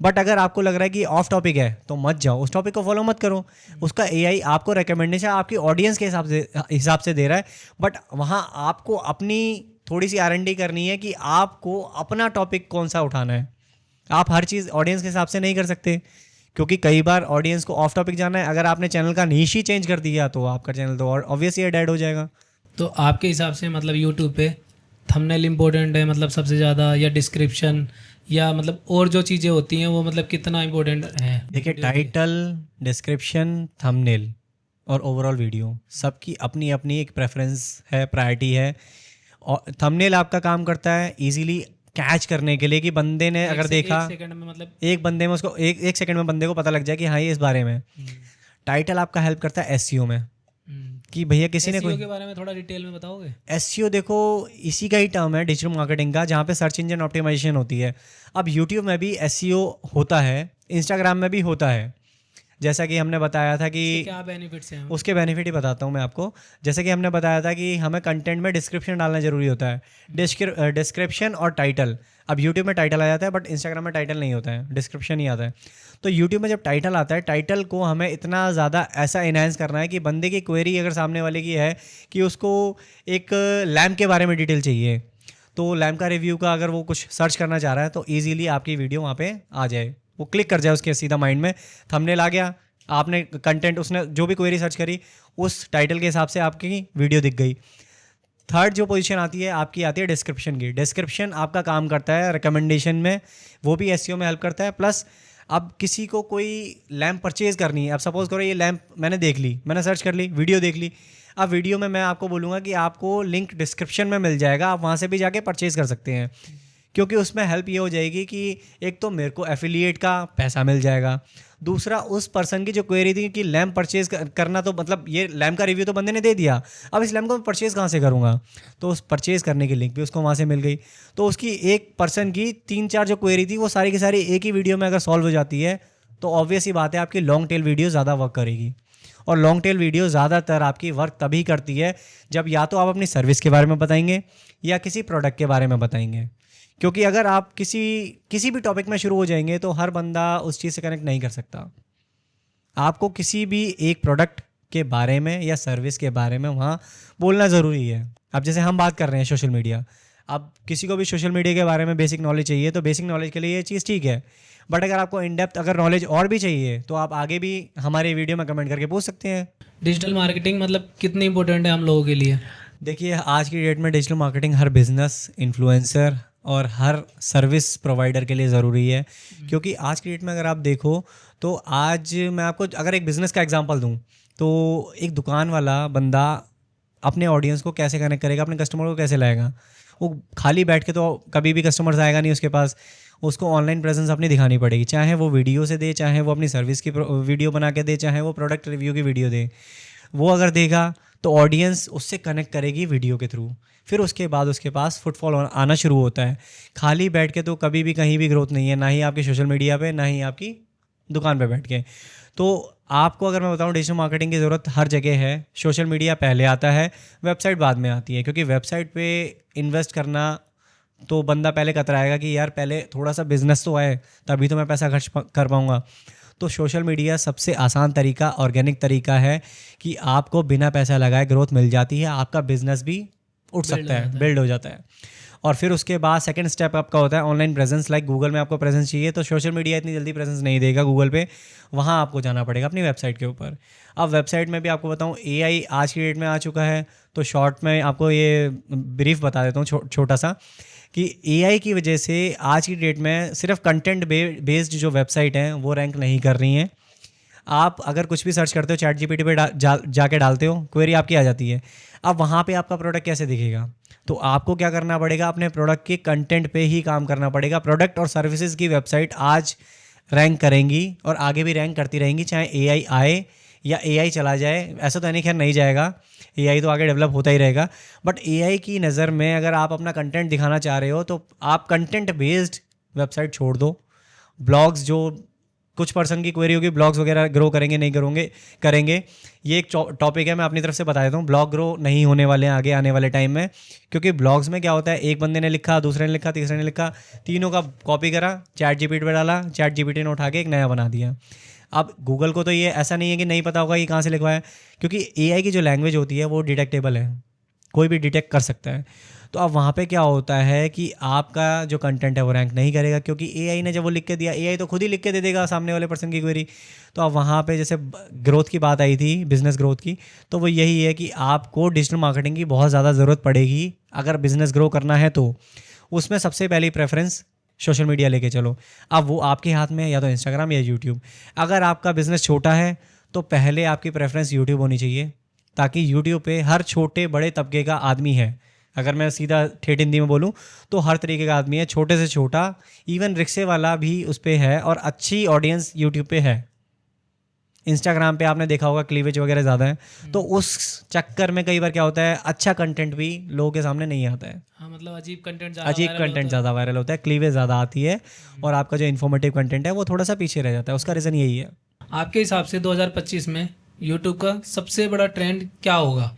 A: बट अगर आपको लग रहा है कि ऑफ टॉपिक है तो मत जाओ, उस टॉपिक को फॉलो मत करो। उसका एआई आपको रिकमेंडेशन आपकी ऑडियंस के हिसाब से दे रहा है, बट वहाँ आपको अपनी थोड़ी सी R&D करनी है कि आपको अपना टॉपिक कौन सा उठाना है। आप हर चीज़ ऑडियंस के हिसाब से नहीं कर सकते, क्योंकि कई बार ऑडियंस को ऑफ टॉपिक जाना है। अगर आपने चैनल का नीश ही चेंज कर दिया तो आपका चैनल तो ऑब्वियसली डेड हो जाएगा।
B: तो आपके हिसाब से मतलब यूट्यूब पे थंबनेल इम्पोर्टेंट है मतलब सबसे ज़्यादा, या डिस्क्रिप्शन, या मतलब और जो चीज़ें होती हैं वो मतलब कितना इम्पोर्टेंट है?
A: देखिए, टाइटल, डिस्क्रिप्शन, थंबनेल और ओवरऑल वीडियो सबकी अपनी अपनी एक प्रेफरेंस है, प्रायोरिटी है। और थंबनेल आपका काम करता है इजीली कैच करने के लिए कि बंदे ने अगर देखा
B: एक सेकंड में, मतलब
A: एक बंदे में उसको एक सेकंड में बंदे को पता लग जाए कि हाँ ये इस बारे में। टाइटल आपका हेल्प करता है एसईओ में, कि भैया किसी ने
B: SEO के बारे में थोड़ा डिटेल में बताओगे?
A: एसईओ देखो इसी का ही टर्म है डिजिटल मार्केटिंग का, जहाँ पे सर्च इंजन ऑप्टिमाइजेशन होती है। अब यूट्यूब में भी एसईओ होता है, इंस्टाग्राम में भी होता है। जैसा कि हमने बताया था कि
B: क्या बेनिफिट्स हैं?
A: उसके बेनिफिट ही बताता हूँ मैं आपको। जैसे कि हमने बताया था कि हमें कंटेंट में डिस्क्रिप्शन डालना जरूरी होता है, डिस्क्रिप्शन और टाइटल। अब यूट्यूब में टाइटल आ जाता है, बट इंस्टाग्राम में टाइटल नहीं होता है, डिस्क्रिप्शन ही आता है। तो यूट्यूब में जब टाइटल आता है, टाइटल को हमें इतना ज़्यादा ऐसा इन्हांस करना है कि बंदे की क्वेरी अगर सामने वाले की है कि उसको एक लैम्प के बारे में डिटेल चाहिए, तो लैम्प का रिव्यू का अगर वो कुछ सर्च करना चाह रहा है तो ईजिली आपकी वीडियो वहाँ पे आ जाए, वो क्लिक कर जाए उसके सीधा माइंड में, थंबनेल आ गया, आपने कंटेंट, उसने जो भी क्वेरी सर्च करी उस टाइटल के हिसाब से आपकी वीडियो दिख गई। थर्ड जो पोजीशन आती है आपकी, आती है डिस्क्रिप्शन की। डिस्क्रिप्शन आपका काम करता है रिकमेंडेशन में, वो भी एसईओ में हेल्प करता है। प्लस अब किसी को कोई लैम्प परचेज़ करनी है, अब सपोज करो ये लैम्प मैंने देख ली, मैंने सर्च कर ली, वीडियो देख ली। अब वीडियो में मैं आपको बोलूँगा कि आपको लिंक डिस्क्रिप्शन में मिल जाएगा, आप वहाँ से भी जाके परचेज़ कर सकते हैं, क्योंकि उसमें हेल्प ये हो जाएगी कि एक तो मेरे को एफिलिएट का पैसा मिल जाएगा, दूसरा उस पर्सन की जो क्वेरी थी कि लैम्प परचेज करना, तो मतलब ये लैम्प का रिव्यू तो बंदे ने दे दिया, अब इस लैम्प को मैं परचेज़ कहाँ से करूँगा, तो उस परचेज़ करने की लिंक भी उसको वहाँ से मिल गई। तो उसकी एक पर्सन की 3-4 जो क्वेरी थी वो सारी की सारी एक ही वीडियो में अगर सॉल्व हो जाती है, तो ऑब्वियस ही बात है आपकी लॉन्ग टेल वीडियो ज़्यादा वर्क करेगी। और लॉन्ग टेल वीडियो ज़्यादातर आपकी वर्क तभी करती है जब या तो आप अपनी सर्विस के बारे में बताएंगे या किसी प्रोडक्ट के बारे में बताएंगे, क्योंकि अगर आप किसी भी टॉपिक में शुरू हो जाएंगे तो हर बंदा उस चीज़ से कनेक्ट नहीं कर सकता। आपको किसी भी एक प्रोडक्ट के बारे में या सर्विस के बारे में वहाँ बोलना ज़रूरी है। अब जैसे हम बात कर रहे हैं सोशल मीडिया, अब किसी को भी सोशल मीडिया के बारे में बेसिक नॉलेज चाहिए, तो बेसिक नॉलेज के लिए ये चीज़ ठीक है, बट अगर आपको इन डेप्थ अगर नॉलेज और भी चाहिए तो आप आगे भी हमारे वीडियो में कमेंट करके पूछ सकते हैं।
B: डिजिटल मार्केटिंग मतलब कितनी इंपॉर्टेंट है हम लोगों के लिए?
A: देखिए, आज की डेट में डिजिटल मार्केटिंग हर बिजनेस, इन्फ्लुएंसर और हर सर्विस प्रोवाइडर के लिए ज़रूरी है, क्योंकि आज की डेट में अगर आप देखो तो आज मैं आपको अगर एक बिज़नेस का एग्जांपल दूं, तो एक दुकान वाला बंदा अपने ऑडियंस को कैसे कनेक्ट करेगा, अपने कस्टमर को कैसे लाएगा? वो खाली बैठ के तो कभी भी कस्टमर्स आएगा नहीं उसके पास, उसको ऑनलाइन प्रेजेंस अपनी दिखानी पड़ेगी, चाहे वो वीडियो से दे, चाहे वो अपनी सर्विस की वीडियो बना के दे, चाहे वो प्रोडक्ट रिव्यू की वीडियो दे। वो अगर देगा तो ऑडियंस उससे कनेक्ट करेगी वीडियो के थ्रू, फिर उसके बाद उसके पास फुटफॉल आना शुरू होता है। खाली बैठ के तो कभी भी कहीं भी ग्रोथ नहीं है, ना ही आपकी सोशल मीडिया पे, ना ही आपकी दुकान पे बैठ के। तो आपको अगर मैं बताऊं, डिजिटल मार्केटिंग की ज़रूरत हर जगह है। सोशल मीडिया पहले आता है, वेबसाइट बाद में आती है, क्योंकि वेबसाइट पे इन्वेस्ट करना तो बंदा पहले कतराएगा कि यार पहले थोड़ा सा बिजनेस तो आए तभी तो मैं पैसा खर्च कर पाऊँगा। तो सोशल मीडिया सबसे आसान तरीका, ऑर्गेनिक तरीका है कि आपको बिना पैसा लगाए ग्रोथ मिल जाती है, आपका बिजनेस भी उठ सकता है, बिल्ड हो जाता है। और फिर उसके बाद सेकंड स्टेप आपका होता है ऑनलाइन प्रेजेंस। लाइक गूगल में आपको प्रेजेंस चाहिए, तो सोशल मीडिया इतनी जल्दी प्रेजेंस नहीं देगा गूगल पे, वहाँ आपको जाना पड़ेगा अपनी वेबसाइट के ऊपर। अब वेबसाइट में भी आपको बताऊँ, एआई आज की डेट में आ चुका है, तो शॉर्ट में आपको ये ब्रीफ बता देता हूँ छोटा सा, कि एआई की वजह से आज की डेट में सिर्फ कंटेंट बेस्ड जो वेबसाइट हैं वो रैंक नहीं कर रही हैं। आप अगर कुछ भी सर्च करते हो, चैट जीपीटी पे जाके डालते हो, क्वेरी आपकी आ जाती है। अब वहाँ पे आपका प्रोडक्ट कैसे दिखेगा? तो आपको क्या करना पड़ेगा, अपने प्रोडक्ट के कंटेंट पे ही काम करना पड़ेगा। प्रोडक्ट और सर्विसेज की वेबसाइट आज रैंक करेंगी और आगे भी रैंक करती रहेंगी, चाहे एआई आए या एआई चला जाए। ऐसा तो नहीं, खैर नहीं जाएगा, एआई तो आगे डेवलप होता ही रहेगा। बट एआई की नज़र में अगर आप अपना कंटेंट दिखाना चाह रहे हो तो आप कंटेंट बेस्ड वेबसाइट छोड़ दो। ब्लॉग्स जो कुछ पर्सन की क्वेरी होगी ब्लॉग्स वगैरह ग्रो करेंगे नहीं करेंगे। ये एक टॉपिक है, मैं अपनी तरफ से बता देता हूँ। ब्लॉग ग्रो नहीं होने वाले हैं आगे आने वाले टाइम में, क्योंकि ब्लॉग्स में क्या होता है, एक बंदे ने लिखा, दूसरे ने लिखा, तीसरे ने लिखा, तीनों का कॉपी करा, चैट जीपीटी पे डाला, चैट जीपीटी ने उठा के एक नया बना दिया। अब गूगल को तो ये ऐसा नहीं है कि नहीं पता होगा कि कहाँ से लिखवाया, क्योंकि एआई की जो लैंग्वेज होती है वो डिटेक्टेबल है, कोई भी डिटेक्ट कर सकता है। तो अब वहाँ पे क्या होता है कि आपका जो कंटेंट है वो रैंक नहीं करेगा, क्योंकि एआई ने जब वो लिख के दिया, एआई तो खुद ही लिख के दे देगा सामने वाले पर्सन की क्वेरी। तो अब वहाँ पे जैसे ग्रोथ की बात आई थी, बिजनेस ग्रोथ की, तो वो यही है कि आपको डिजिटल मार्केटिंग की बहुत ज़्यादा ज़रूरत पड़ेगी अगर बिज़नेस ग्रो करना है। तो उसमें सबसे पहली प्रेफरेंस सोशल मीडिया लेके चलो। अब वो आपके हाथ में है, या तो इंस्टाग्राम या यूट्यूब। अगर आपका बिज़नेस छोटा है तो पहले आपकी प्रेफरेंस यूट्यूब होनी चाहिए, ताकि यूट्यूब पे हर छोटे बड़े तबके का आदमी है। अगर मैं सीधा ठेठ हिंदी में बोलूँ तो हर तरीके का आदमी है, छोटे से छोटा, इवन रिक्शे वाला भी उस पर है, और अच्छी ऑडियंस यूट्यूब पे है। इंस्टाग्राम पे आपने देखा होगा क्लीवेज वगैरह ज़्यादा है, तो उस चक्कर में कई बार क्या होता है, अच्छा कंटेंट भी लोगों के सामने नहीं आता है।
B: हाँ, मतलब अजीब कंटेंट
A: ज़्यादा वायरल होता है, क्लीवेज ज़्यादा आती है, और आपका जो इन्फॉर्मेटिव कंटेंट है वो थोड़ा सा पीछे रह जाता है। उसका रीज़न यही है।
B: आपके हिसाब से 2025 में यूट्यूब का सबसे बड़ा ट्रेंड क्या होगा?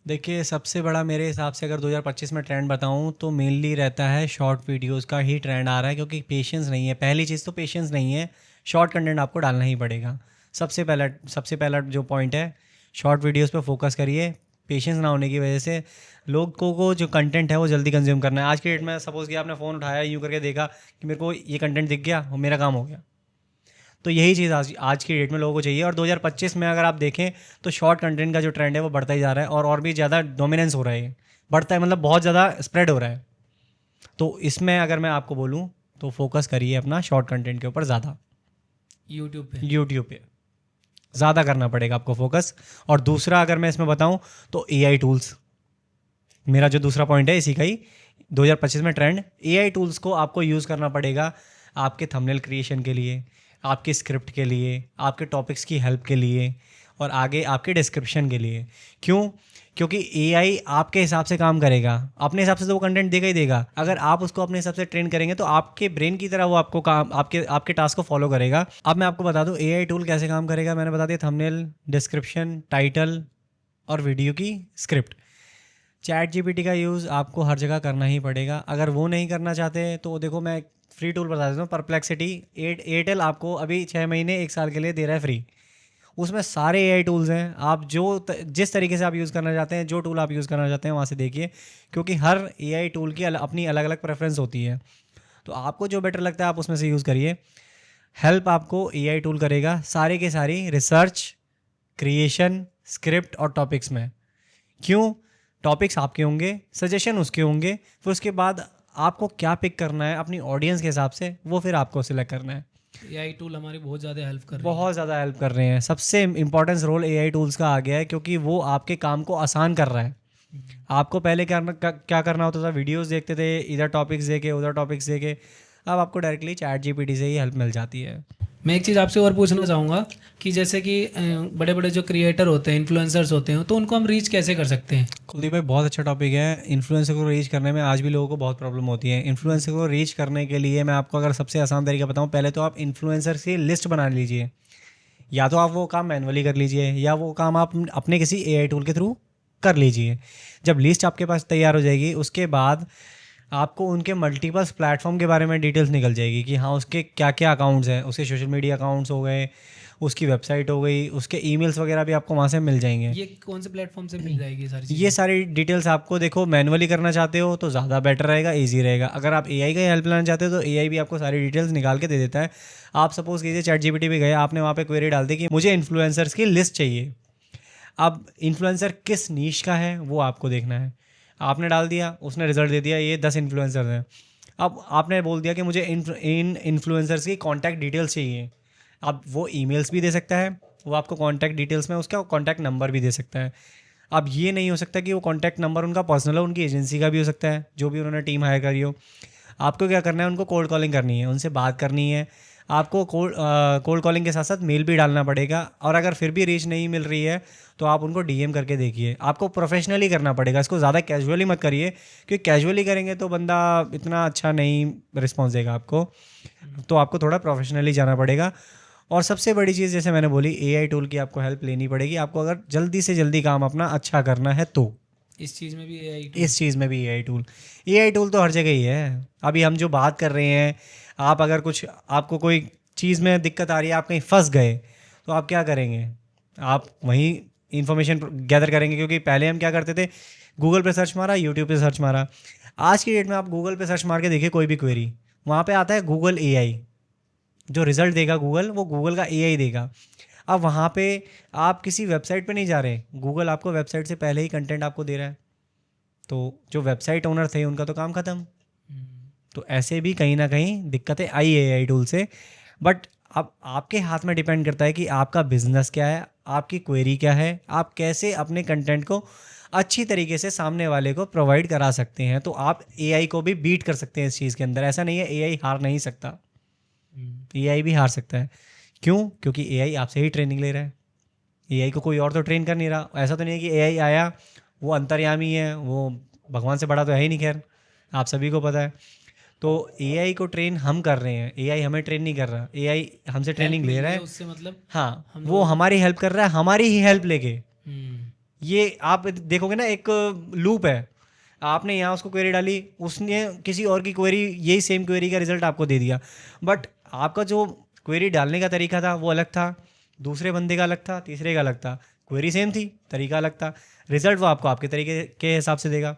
A: देखिए, सबसे बड़ा मेरे हिसाब से अगर 2025 में ट्रेंड बताऊं तो मेनली रहता है शॉर्ट वीडियोस का ही ट्रेंड आ रहा है, क्योंकि पेशेंस नहीं है। पहली चीज़ तो पेशेंस नहीं है, शॉर्ट कंटेंट आपको डालना ही पड़ेगा। सबसे पहला जो पॉइंट है, शॉर्ट वीडियोस पे फोकस करिए। पेशेंस ना होने की वजह से लोगों को जो कंटेंट है वो जल्दी कंज्यूम करना है। आज की डेट में सपोज़ कि आपने फ़ोन उठाया, यूँ करके देखा कि मेरे को ये कंटेंट दिख गया और मेरा काम हो गया। तो यही चीज़ आज की डेट में लोगों को चाहिए। और 2025 में अगर आप देखें तो शॉर्ट कंटेंट का जो ट्रेंड है वो बढ़ता ही जा रहा है, और भी ज़्यादा डोमिनेंस हो रहा है, बढ़ता है, मतलब बहुत ज़्यादा स्प्रेड हो रहा है। तो इसमें अगर मैं आपको बोलूँ तो फोकस करिए अपना शॉर्ट कंटेंट के ऊपर ज़्यादा, यूट्यूब पे ज़्यादा करना पड़ेगा आपको फोकस। और दूसरा अगर मैं इसमें बताऊँ तो एआई टूल्स, मेरा जो दूसरा पॉइंट है इसी का ही, 2025 में ट्रेंड एआई टूल्स को आपको यूज़ करना पड़ेगा आपके थंबनेल क्रिएशन के लिए, आपके स्क्रिप्ट के लिए, आपके टॉपिक्स की हेल्प के लिए, और आगे आपके डिस्क्रिप्शन के लिए। क्यों? क्योंकि एआई आपके हिसाब से काम करेगा, अपने हिसाब से तो वो कंटेंट देगा ही देगा। अगर आप उसको अपने हिसाब से ट्रेन करेंगे तो आपके ब्रेन की तरह वो आपको काम, आपके टास्क को फॉलो करेगा। अब मैं आपको बता दूं एआई टूल कैसे काम करेगा। मैंने बता दिया, थंबनेल, डिस्क्रिप्शन, टाइटल और वीडियो की स्क्रिप्ट। चैट जीपीटी का यूज़ आपको हर जगह करना ही पड़ेगा। अगर वो नहीं करना चाहते तो देखो, मैं फ्री टूल बता देता हूँ, परप्लेक्सिटी। एयरटेल आपको अभी 6 महीने 1 साल के लिए दे रहा है फ्री। उसमें सारे एआई टूल्स हैं, आप जिस तरीके से आप यूज़ करना चाहते हैं, जो टूल आप यूज़ करना चाहते हैं वहाँ से देखिए, क्योंकि हर एआई टूल की अपनी अलग अलग प्रेफरेंस होती है। तो आपको जो बेटर लगता है आप उसमें से यूज़ करिए। हेल्प आपको एआई टूल करेगा सारे के सारी रिसर्च, क्रिएशन, स्क्रिप्ट और टॉपिक्स में। क्यों? टॉपिक्स आपके होंगे, सजेशन उसके होंगे, फिर उसके बाद आपको क्या पिक करना है अपनी ऑडियंस के हिसाब से, वो फिर आपको सिलेक्ट करना है।
B: एआई टूल हमारी बहुत ज़्यादा हेल्प कर रहे हैं।
A: बहुत ज़्यादा हेल्प कर रहे हैं। सबसे इम्पोर्टेंस रोल एआई टूल्स का आ गया है, क्योंकि वो आपके काम को आसान कर रहा है। आपको पहले क्या करना होता था, वीडियोस देखते थे, इधर टॉपिक्स देखे उधर टॉपिक्स देखे, अब आपको डायरेक्टली चैट जीपीटी से ही हेल्प मिल जाती है।
B: मैं एक चीज़ आपसे और पूछना चाहूँगा कि जैसे कि बड़े बड़े जो क्रिएटर होते हैं, इन्फ्लुएंसर्स होते हैं, तो उनको हम रीच कैसे कर सकते हैं?
A: कुलदीप भाई, बहुत अच्छा टॉपिक है। इन्फ्लुएंसर को रीच करने में आज भी लोगों को बहुत प्रॉब्लम होती है। इन्फ्लुएंसर को रीच करने के लिए मैं आपको अगर सबसे आसान तरीका बताऊं, पहले तो आप इन्फ्लुएंसर की लिस्ट बना लीजिए। या तो आप वो काम मैनुअली कर लीजिए, या वो काम आप अपने किसी एआई टूल के थ्रू कर लीजिए। जब लिस्ट आपके पास तैयार हो जाएगी, उसके बाद आपको उनके मल्टीपल्स प्लेटफॉर्म के बारे में डिटेल्स निकल जाएगी कि हाँ उसके क्या क्या अकाउंट्स हैं, उसके सोशल मीडिया अकाउंट्स हो गए, उसकी वेबसाइट हो गई, उसके ईमेल्स वगैरह भी आपको वहाँ से मिल जाएंगे।
B: ये कौन से प्लेटफॉर्म से मिल जाएगी सारी चीज़ें?
A: ये सारी डिटेल्स आपको, देखो, मैनुअली करना चाहते हो तो ज़्यादा बेटर रहेगा, ईजी रहेगा। अगर आप एआई का हेल्प लेना चाहते हो तो एआई भी आपको सारी डिटेल्स निकाल के दे देता है। आप सपोज कीजिए चैट जीपीटी पे गए, आपने वहाँ पे क्वेरी डाल दी कि मुझे इन्फ्लुएंसर्स की लिस्ट चाहिए। अब इन्फ्लुएंसर किस नीश का है वो आपको देखना है। आपने डाल दिया, उसने रिजल्ट दे दिया, ये 10 इन्फ्लुएंसर्स हैं। अब आपने बोल दिया कि मुझे इन इन्फ्लुएंसर्स की कॉन्टैक्ट डिटेल्स चाहिए। अब वो ईमेल्स भी दे सकता है, वो आपको कॉन्टैक्ट डिटेल्स में उसका कॉन्टैक्ट नंबर भी दे सकता है। अब ये नहीं हो सकता कि वो कॉन्टैक्ट नंबर उनका पर्सनल हो, उनकी एजेंसी का भी हो सकता है, जो भी उन्होंने टीम हायर करी हो। आपको क्या करना है, उनको कोल्ड कॉलिंग करनी है, उनसे बात करनी है। आपको कोल्ड कॉलिंग के साथ साथ मेल भी डालना पड़ेगा, और अगर फिर भी रीच नहीं मिल रही है तो आप उनको डीएम करके देखिए। आपको प्रोफेशनली करना पड़ेगा, इसको ज़्यादा कैजुअली मत करिए, क्योंकि कैजुअली करेंगे तो बंदा इतना अच्छा नहीं रिस्पॉन्स देगा आपको, तो आपको थोड़ा प्रोफेशनली जाना पड़ेगा। और सबसे बड़ी चीज़ जैसे मैंने बोली, एआई टूल की आपको हेल्प लेनी पड़ेगी, आपको अगर जल्दी से जल्दी काम अपना अच्छा करना है तो।
B: इस चीज़ में भी एआई
A: इस चीज़ में भी एआई टूल तो हर जगह ही है। अभी हम जो बात कर रहे हैं, आप अगर कुछ आपको कोई चीज़ में दिक्कत आ रही है, आप कहीं फंस गए, तो आप क्या करेंगे? आप वहीं इन्फॉर्मेशन गैदर करेंगे, क्योंकि पहले हम क्या करते थे, गूगल पे सर्च मारा, यूट्यूब पे सर्च मारा। आज की डेट में आप गूगल पे सर्च मार के देखिए कोई भी क्वेरी, वहाँ पे आता है गूगल एआई। जो रिज़ल्ट देगा गूगल, वो गूगल का एआई देगा। अब वहाँ पे आप किसी वेबसाइट पे नहीं जा रहे, गूगल आपको वेबसाइट से पहले ही कंटेंट आपको दे रहा है, तो जो वेबसाइट ओनर थे उनका तो काम ख़त्म। तो ऐसे भी कहीं ना कहीं दिक्कतें आई एआई टूल से। बट अब आपके हाथ में डिपेंड करता है कि आपका बिजनेस क्या है, आपकी क्वेरी क्या है, आप कैसे अपने कंटेंट को अच्छी तरीके से सामने वाले को प्रोवाइड करा सकते हैं। तो आप एआई को भी बीट कर सकते हैं इस चीज़ के अंदर। ऐसा नहीं है एआई हार नहीं सकता, एआई भी हार सकता है। क्यों? क्योंकि एआई आपसे ही ट्रेनिंग ले रहा है, एआई को कोई और तो ट्रेन कर नहीं रहा। ऐसा तो नहीं है कि एआई आया, वो अंतर्यामी है, वो भगवान से बड़ा तो है ही नहीं, खैर आप सभी को पता है। तो एआई को ट्रेन हम कर रहे हैं, एआई हमें ट्रेन नहीं कर रहा, एआई हमसे ट्रेनिंग ले रहा है।
B: उससे मतलब
A: हाँ, वो हमारी हेल्प कर रहा है, हमारी ही हेल्प लेके।
B: हम्म,
A: ये आप देखोगे ना, एक लूप है। आपने यहाँ उसको क्वेरी डाली, उसने किसी और की क्वेरी, यही सेम क्वेरी का रिजल्ट आपको दे दिया, बट आपका जो क्वेरी डालने का तरीका था वो अलग था, दूसरे बंदे का अलग था, तीसरे का अलग था। क्वेरी सेम थी, तरीका अलग था, रिजल्ट वो आपको आपके तरीके के हिसाब से देगा।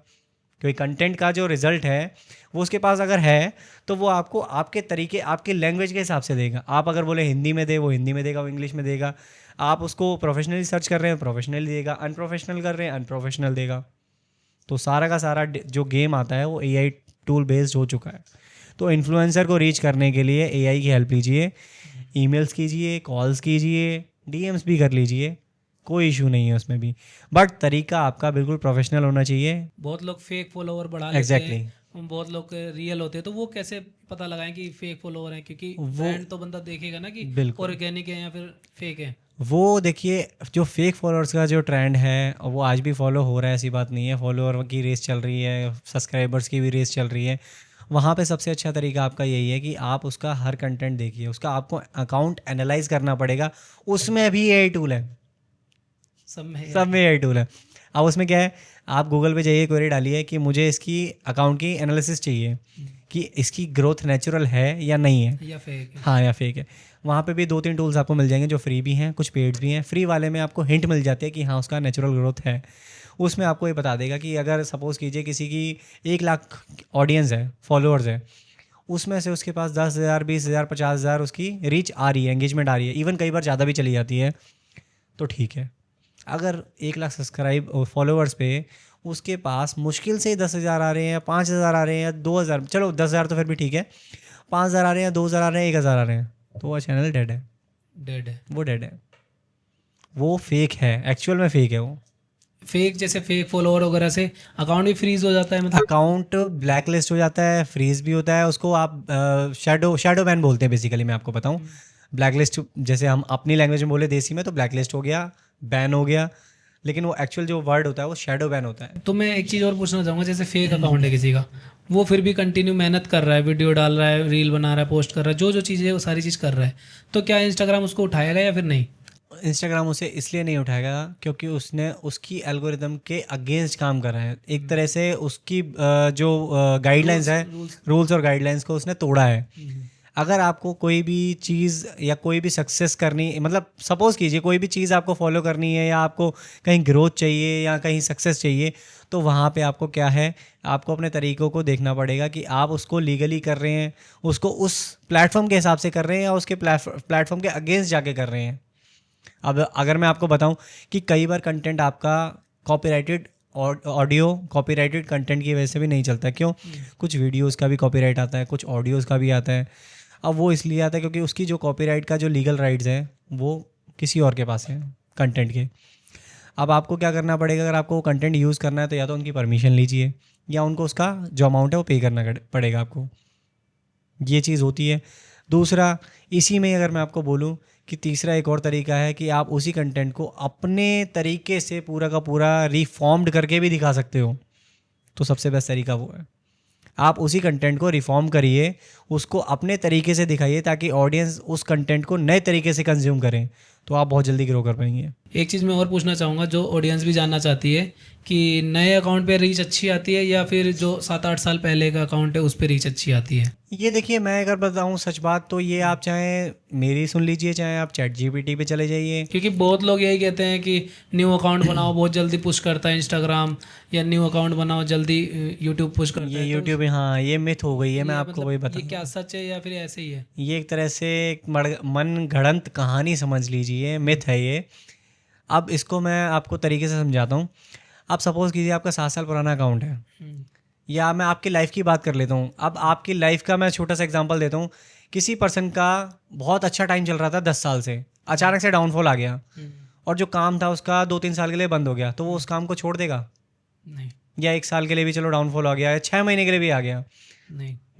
A: क्योंकि कंटेंट का जो रिजल्ट है वो उसके पास अगर है, तो वो आपको आपके तरीके, आपके लैंग्वेज के हिसाब से देगा। आप अगर बोले हिंदी में दे, वो हिंदी में देगा, वो इंग्लिश में देगा। आप उसको प्रोफेशनली सर्च कर रहे हैं, प्रोफेशनली देगा, अनप्रोफेशनल कर रहे हैं, अनप्रोफेशनल देगा। तो सारा का सारा जो गेम आता है वो एआई टूल बेस्ड हो चुका है। तो इन्फ्लुएंसर को रीच करने के लिए एआई की हेल्प लीजिए, ईमेल्स कीजिए, कॉल्स कीजिए, डीएम्स भी कर लीजिए, कोई इशू नहीं है उसमें भी। बट तरीका आपका बिल्कुल प्रोफेशनल होना चाहिए।
B: बहुत लोग फेक फॉलोवर बढ़ा लेते
A: एग्जैक्टली
B: हैं, बहुत लोग रियल होते हैं, तो वो कैसे पता लगाएं कि फेक फॉलोवर हैं? क्योंकि ब्रांड तो बंदा देखेगा ना कि
A: बिल्कुल।
B: ऑर्गेनिक है या फिर फेक है।
A: वो देखिए, जो फेक फॉलोअर्स का जो ट्रेंड है वो आज भी फॉलो हो रहा है, ऐसी बात नहीं है। फॉलोअर की रेस चल रही है, सब्सक्राइबर्स की भी रेस चल रही है। वहाँ पे सबसे अच्छा तरीका आपका यही है कि आप उसका हर कंटेंट देखिए, उसका आपको अकाउंट एनालाइज करना पड़ेगा। उसमें भी एआई टूल है, सब में एआई टूल है। अब उसमें क्या है, आप गूगल पे जाइए, क्वेरी डालिए कि मुझे इसकी अकाउंट की एनालिसिस चाहिए, कि इसकी ग्रोथ नेचुरल है या नहीं है,
B: या फेक है।
A: हाँ या फेक है। वहाँ पे भी 2-3 टूल्स आपको मिल जाएंगे, जो फ्री भी हैं, कुछ पेड्स भी हैं। फ्री वाले में आपको हिंट मिल जाती है कि हाँ उसका नेचुरल ग्रोथ है। उसमें आपको ये बता देगा कि अगर सपोज़ कीजिए किसी की 1 लाख ऑडियंस है, फॉलोअर्स है, उसमें से उसके पास 10,000, 20,000, 50,000 उसकी रीच आ रही है, एंगेजमेंट आ रही है, इवन कई बार ज़्यादा भी चली जाती है, तो ठीक है। अगर 1 लाख सब्सक्राइब फॉलोअर्स पे उसके पास मुश्किल से 10,000 आ रहे हैं, 5,000 आ रहे हैं, या 2,000, चलो 10,000 तो फिर भी ठीक है, 5,000 आ रहे हैं, 2,000 आ रहे हैं, 1,000 आ रहे हैं, तो वो चैनल डेड है,
B: डेड है,
A: वो डेड है, वो फेक है, एक्चुअल में फेक है वो।
B: फेक जैसे फेक फॉलोवर वगैरह से अकाउंट भी फ्रीज हो जाता है मतलब।
A: अकाउंट ब्लैक लिस्ट हो जाता है, फ्रीज भी होता है, उसको आप शैडो बैन बोलते हैं बेसिकली। मैं आपको बताऊं, ब्लैक लिस्ट जैसे हम अपनी लैंग्वेज में बोले देसी में, तो ब्लैक लिस्ट हो गया, बैन हो गया, लेकिन वो एक्चुअल जो वर्ड होता है वो शैडो बैन होता है।
B: तो मैं एक चीज़ और पूछना चाहूँगा, जैसे फेक अकाउंट है किसी का, वो फिर भी कंटिन्यू मेहनत कर रहा है, वीडियो डाल रहा है, रील बना रहा है, पोस्ट कर रहा है, जो जो चीज़ें है वो सारी चीज़ कर रहा है, तो क्या इंस्टाग्राम उसको उठाएगा या फिर नहीं?
A: इंस्टाग्राम उसे इसलिए नहीं उठाएगा क्योंकि उसने उसकी एल्गोरिदम के अगेंस्ट काम कर रहा है। एक तरह से उसकी जो गाइडलाइंस है, रूल्स और गाइडलाइंस को उसने तोड़ा है। अगर आपको कोई भी चीज़ या कोई भी सक्सेस करनी, मतलब सपोज़ कीजिए कोई भी चीज़ आपको फॉलो करनी है, या आपको कहीं ग्रोथ चाहिए या कहीं सक्सेस चाहिए, तो वहाँ पे आपको क्या है, आपको अपने तरीक़ों को देखना पड़ेगा कि आप उसको लीगली कर रहे हैं, उसको उस प्लेटफॉर्म के हिसाब से कर रहे हैं, या उसके प्लेटफॉर्म के अगेंस्ट जाके कर रहे हैं। अब अगर मैं आपको बताऊं कि कई बार कंटेंट आपका कॉपीराइटेड ऑडियो, कॉपीराइटेड कंटेंट की वजह से भी नहीं चलता। क्यों? कुछ वीडियोस का भी कॉपीराइट आता है, कुछ ऑडियोज़ का भी आता है। अब वो इसलिए आता है क्योंकि उसकी जो कॉपीराइट का जो लीगल राइट्स हैं वो किसी और के पास है कंटेंट के। अब आपको क्या करना पड़ेगा, अगर आपको वो कंटेंट यूज़ करना है तो या तो उनकी परमिशन लीजिए, या उनको उसका जो अमाउंट है वो पे करना पड़ेगा आपको। ये चीज़ होती है। दूसरा, इसी में अगर मैं आपको बोलूं कि तीसरा एक और तरीका है कि आप उसी कंटेंट को अपने तरीके से पूरा का पूरा रिफॉर्म्ड करके भी दिखा सकते हो। तो सबसे बेस्ट तरीका वो है, आप उसी कंटेंट को रिफॉर्म करिए, उसको अपने तरीके से दिखाइए ताकि ऑडियंस उस कंटेंट को नए तरीके से कंज्यूम करें, तो आप बहुत जल्दी ग्रो कर पाएंगे।
B: एक चीज़ मैं और पूछना चाहूँगा, जो ऑडियंस भी जानना चाहती है कि नए अकाउंट पे रीच अच्छी आती है या फिर जो 7-8 साल पहले का अकाउंट है उस पे रीच अच्छी आती है?
A: ये देखिए, मैं अगर बताऊं सच बात तो ये आप चाहे मेरी सुन लीजिए, चाहे आप चैट जीपीटी पे चले जाइए।
B: क्योंकि बहुत लोग यही कहते हैं कि न्यू अकाउंट बनाओ, बहुत जल्दी पुश करता है इंस्टाग्राम, या न्यू अकाउंट बनाओ जल्दी यूट्यूब पुश करता
A: ये
B: है।
A: यूट्यूब, हाँ ये मिथ हो गई है, मैं आपको वही
B: ये
A: बता,
B: क्या सच है या फिर ऐसे ही है?
A: ये एक तरह से एक मन गढ़ंत कहानी समझ लीजिए, मिथ है ये। अब इसको मैं आपको तरीके से समझाता हूँ। आप सपोज़ कीजिए आपका 7 साल पुराना अकाउंट है, या मैं आपकी लाइफ की बात कर लेता हूँ। अब आपकी लाइफ का मैं छोटा सा एग्जांपल देता हूँ। किसी पर्सन का बहुत अच्छा टाइम चल रहा था 10 साल से, अचानक से डाउनफॉल आ गया, और जो काम था उसका 2-3 साल के लिए बंद हो गया, तो वो उस काम को छोड़ देगा?
B: नहीं।
A: या 1 साल के लिए भी चलो डाउनफॉल आ गया, या 6 महीने के लिए भी आ गया,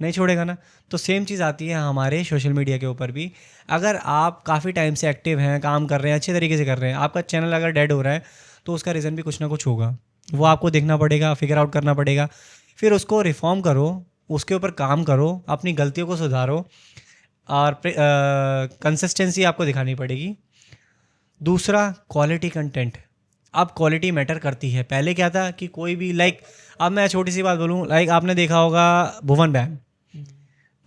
A: नहीं छोड़ेगा ना। तो सेम चीज़ आती है हमारे सोशल मीडिया के ऊपर भी। अगर आप काफ़ी टाइम से एक्टिव हैं, काम कर रहे हैं, अच्छे तरीके से कर रहे हैं, आपका चैनल अगर डेड हो रहा है तो उसका रीज़न भी कुछ ना कुछ होगा, वो आपको देखना पड़ेगा, फिगर आउट करना पड़ेगा, फिर उसको रिफॉर्म करो, उसके ऊपर काम करो, अपनी गलतियों को सुधारो, और कंसिस्टेंसी आपको दिखानी पड़ेगी। दूसरा, क्वालिटी कंटेंट। अब क्वालिटी मैटर करती है। पहले क्या था कि कोई भी अब मैं छोटी सी बात बोलूँ, आपने देखा होगा भुवन बैम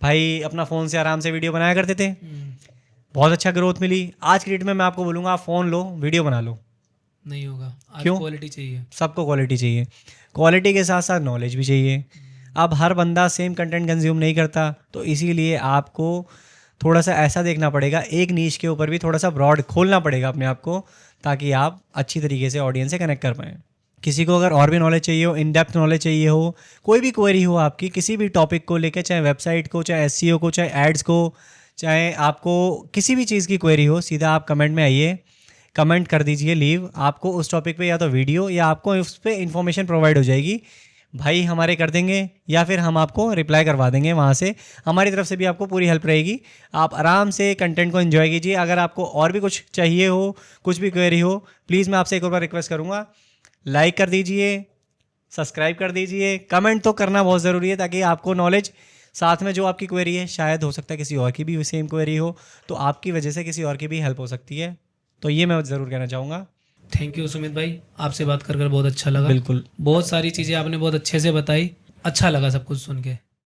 A: भाई अपना फ़ोन से आराम से वीडियो बनाया करते थे, बहुत अच्छा ग्रोथ मिली। आज की डेट में मैं आपको बोलूँगा आप फ़ोन लो, वीडियो बना लो,
B: नहीं होगा। आज
A: क्यों?
B: क्वालिटी चाहिए,
A: सबको क्वालिटी चाहिए, क्वालिटी के साथ साथ नॉलेज भी चाहिए। अब हर बंदा सेम कंटेंट कंज्यूम नहीं करता, तो इसीलिए आपको थोड़ा सा ऐसा देखना पड़ेगा, एक नीश के ऊपर भी थोड़ा सा ब्रॉड खोलना पड़ेगा अपने आप को, ताकि आप अच्छी तरीके से ऑडियंस से कनेक्ट कर पाएँ। किसी को अगर और भी नॉलेज चाहिए हो, इन डेप्थ नॉलेज चाहिए हो, कोई भी क्वेरी हो आपकी किसी भी टॉपिक को लेकर, चाहे वेबसाइट को, चाहे एसईओ को, चाहे एड्स को, चाहे आपको किसी भी चीज़ की क्वेरी हो, सीधा आप कमेंट में आइए, कमेंट कर दीजिए लीव, आपको उस टॉपिक पे या तो वीडियो या आपको उस पर इन्फॉर्मेशन प्रोवाइड हो जाएगी, भाई हमारे कर देंगे, या फिर हम आपको रिप्लाई करवा देंगे वहाँ से। हमारी तरफ से भी आपको पूरी हेल्प रहेगी, आप आराम से कंटेंट को एंजॉय कीजिए। अगर आपको और भी कुछ चाहिए हो, कुछ भी क्वेरी हो, प्लीज़ मैं आपसे एक और बार रिक्वेस्ट करूँगा, लाइक कर दीजिए, सब्सक्राइब कर दीजिए, कमेंट तो करना बहुत ज़रूरी है, ताकि आपको नॉलेज, साथ में जो आपकी क्वेरी है, शायद हो सकता है किसी और की भी सेम क्वेरी हो, तो आपकी वजह से किसी और की भी हेल्प हो सकती है। तो ये मैं ज़रूर कहना चाहूँगा।
B: थैंक यू सुमित भाई, आपसे बात कर बहुत अच्छा लगा।
A: बिल्कुल,
B: बहुत सारी चीज़ें आपने बहुत अच्छे से बताई, अच्छा लगा सब कुछ सुन के।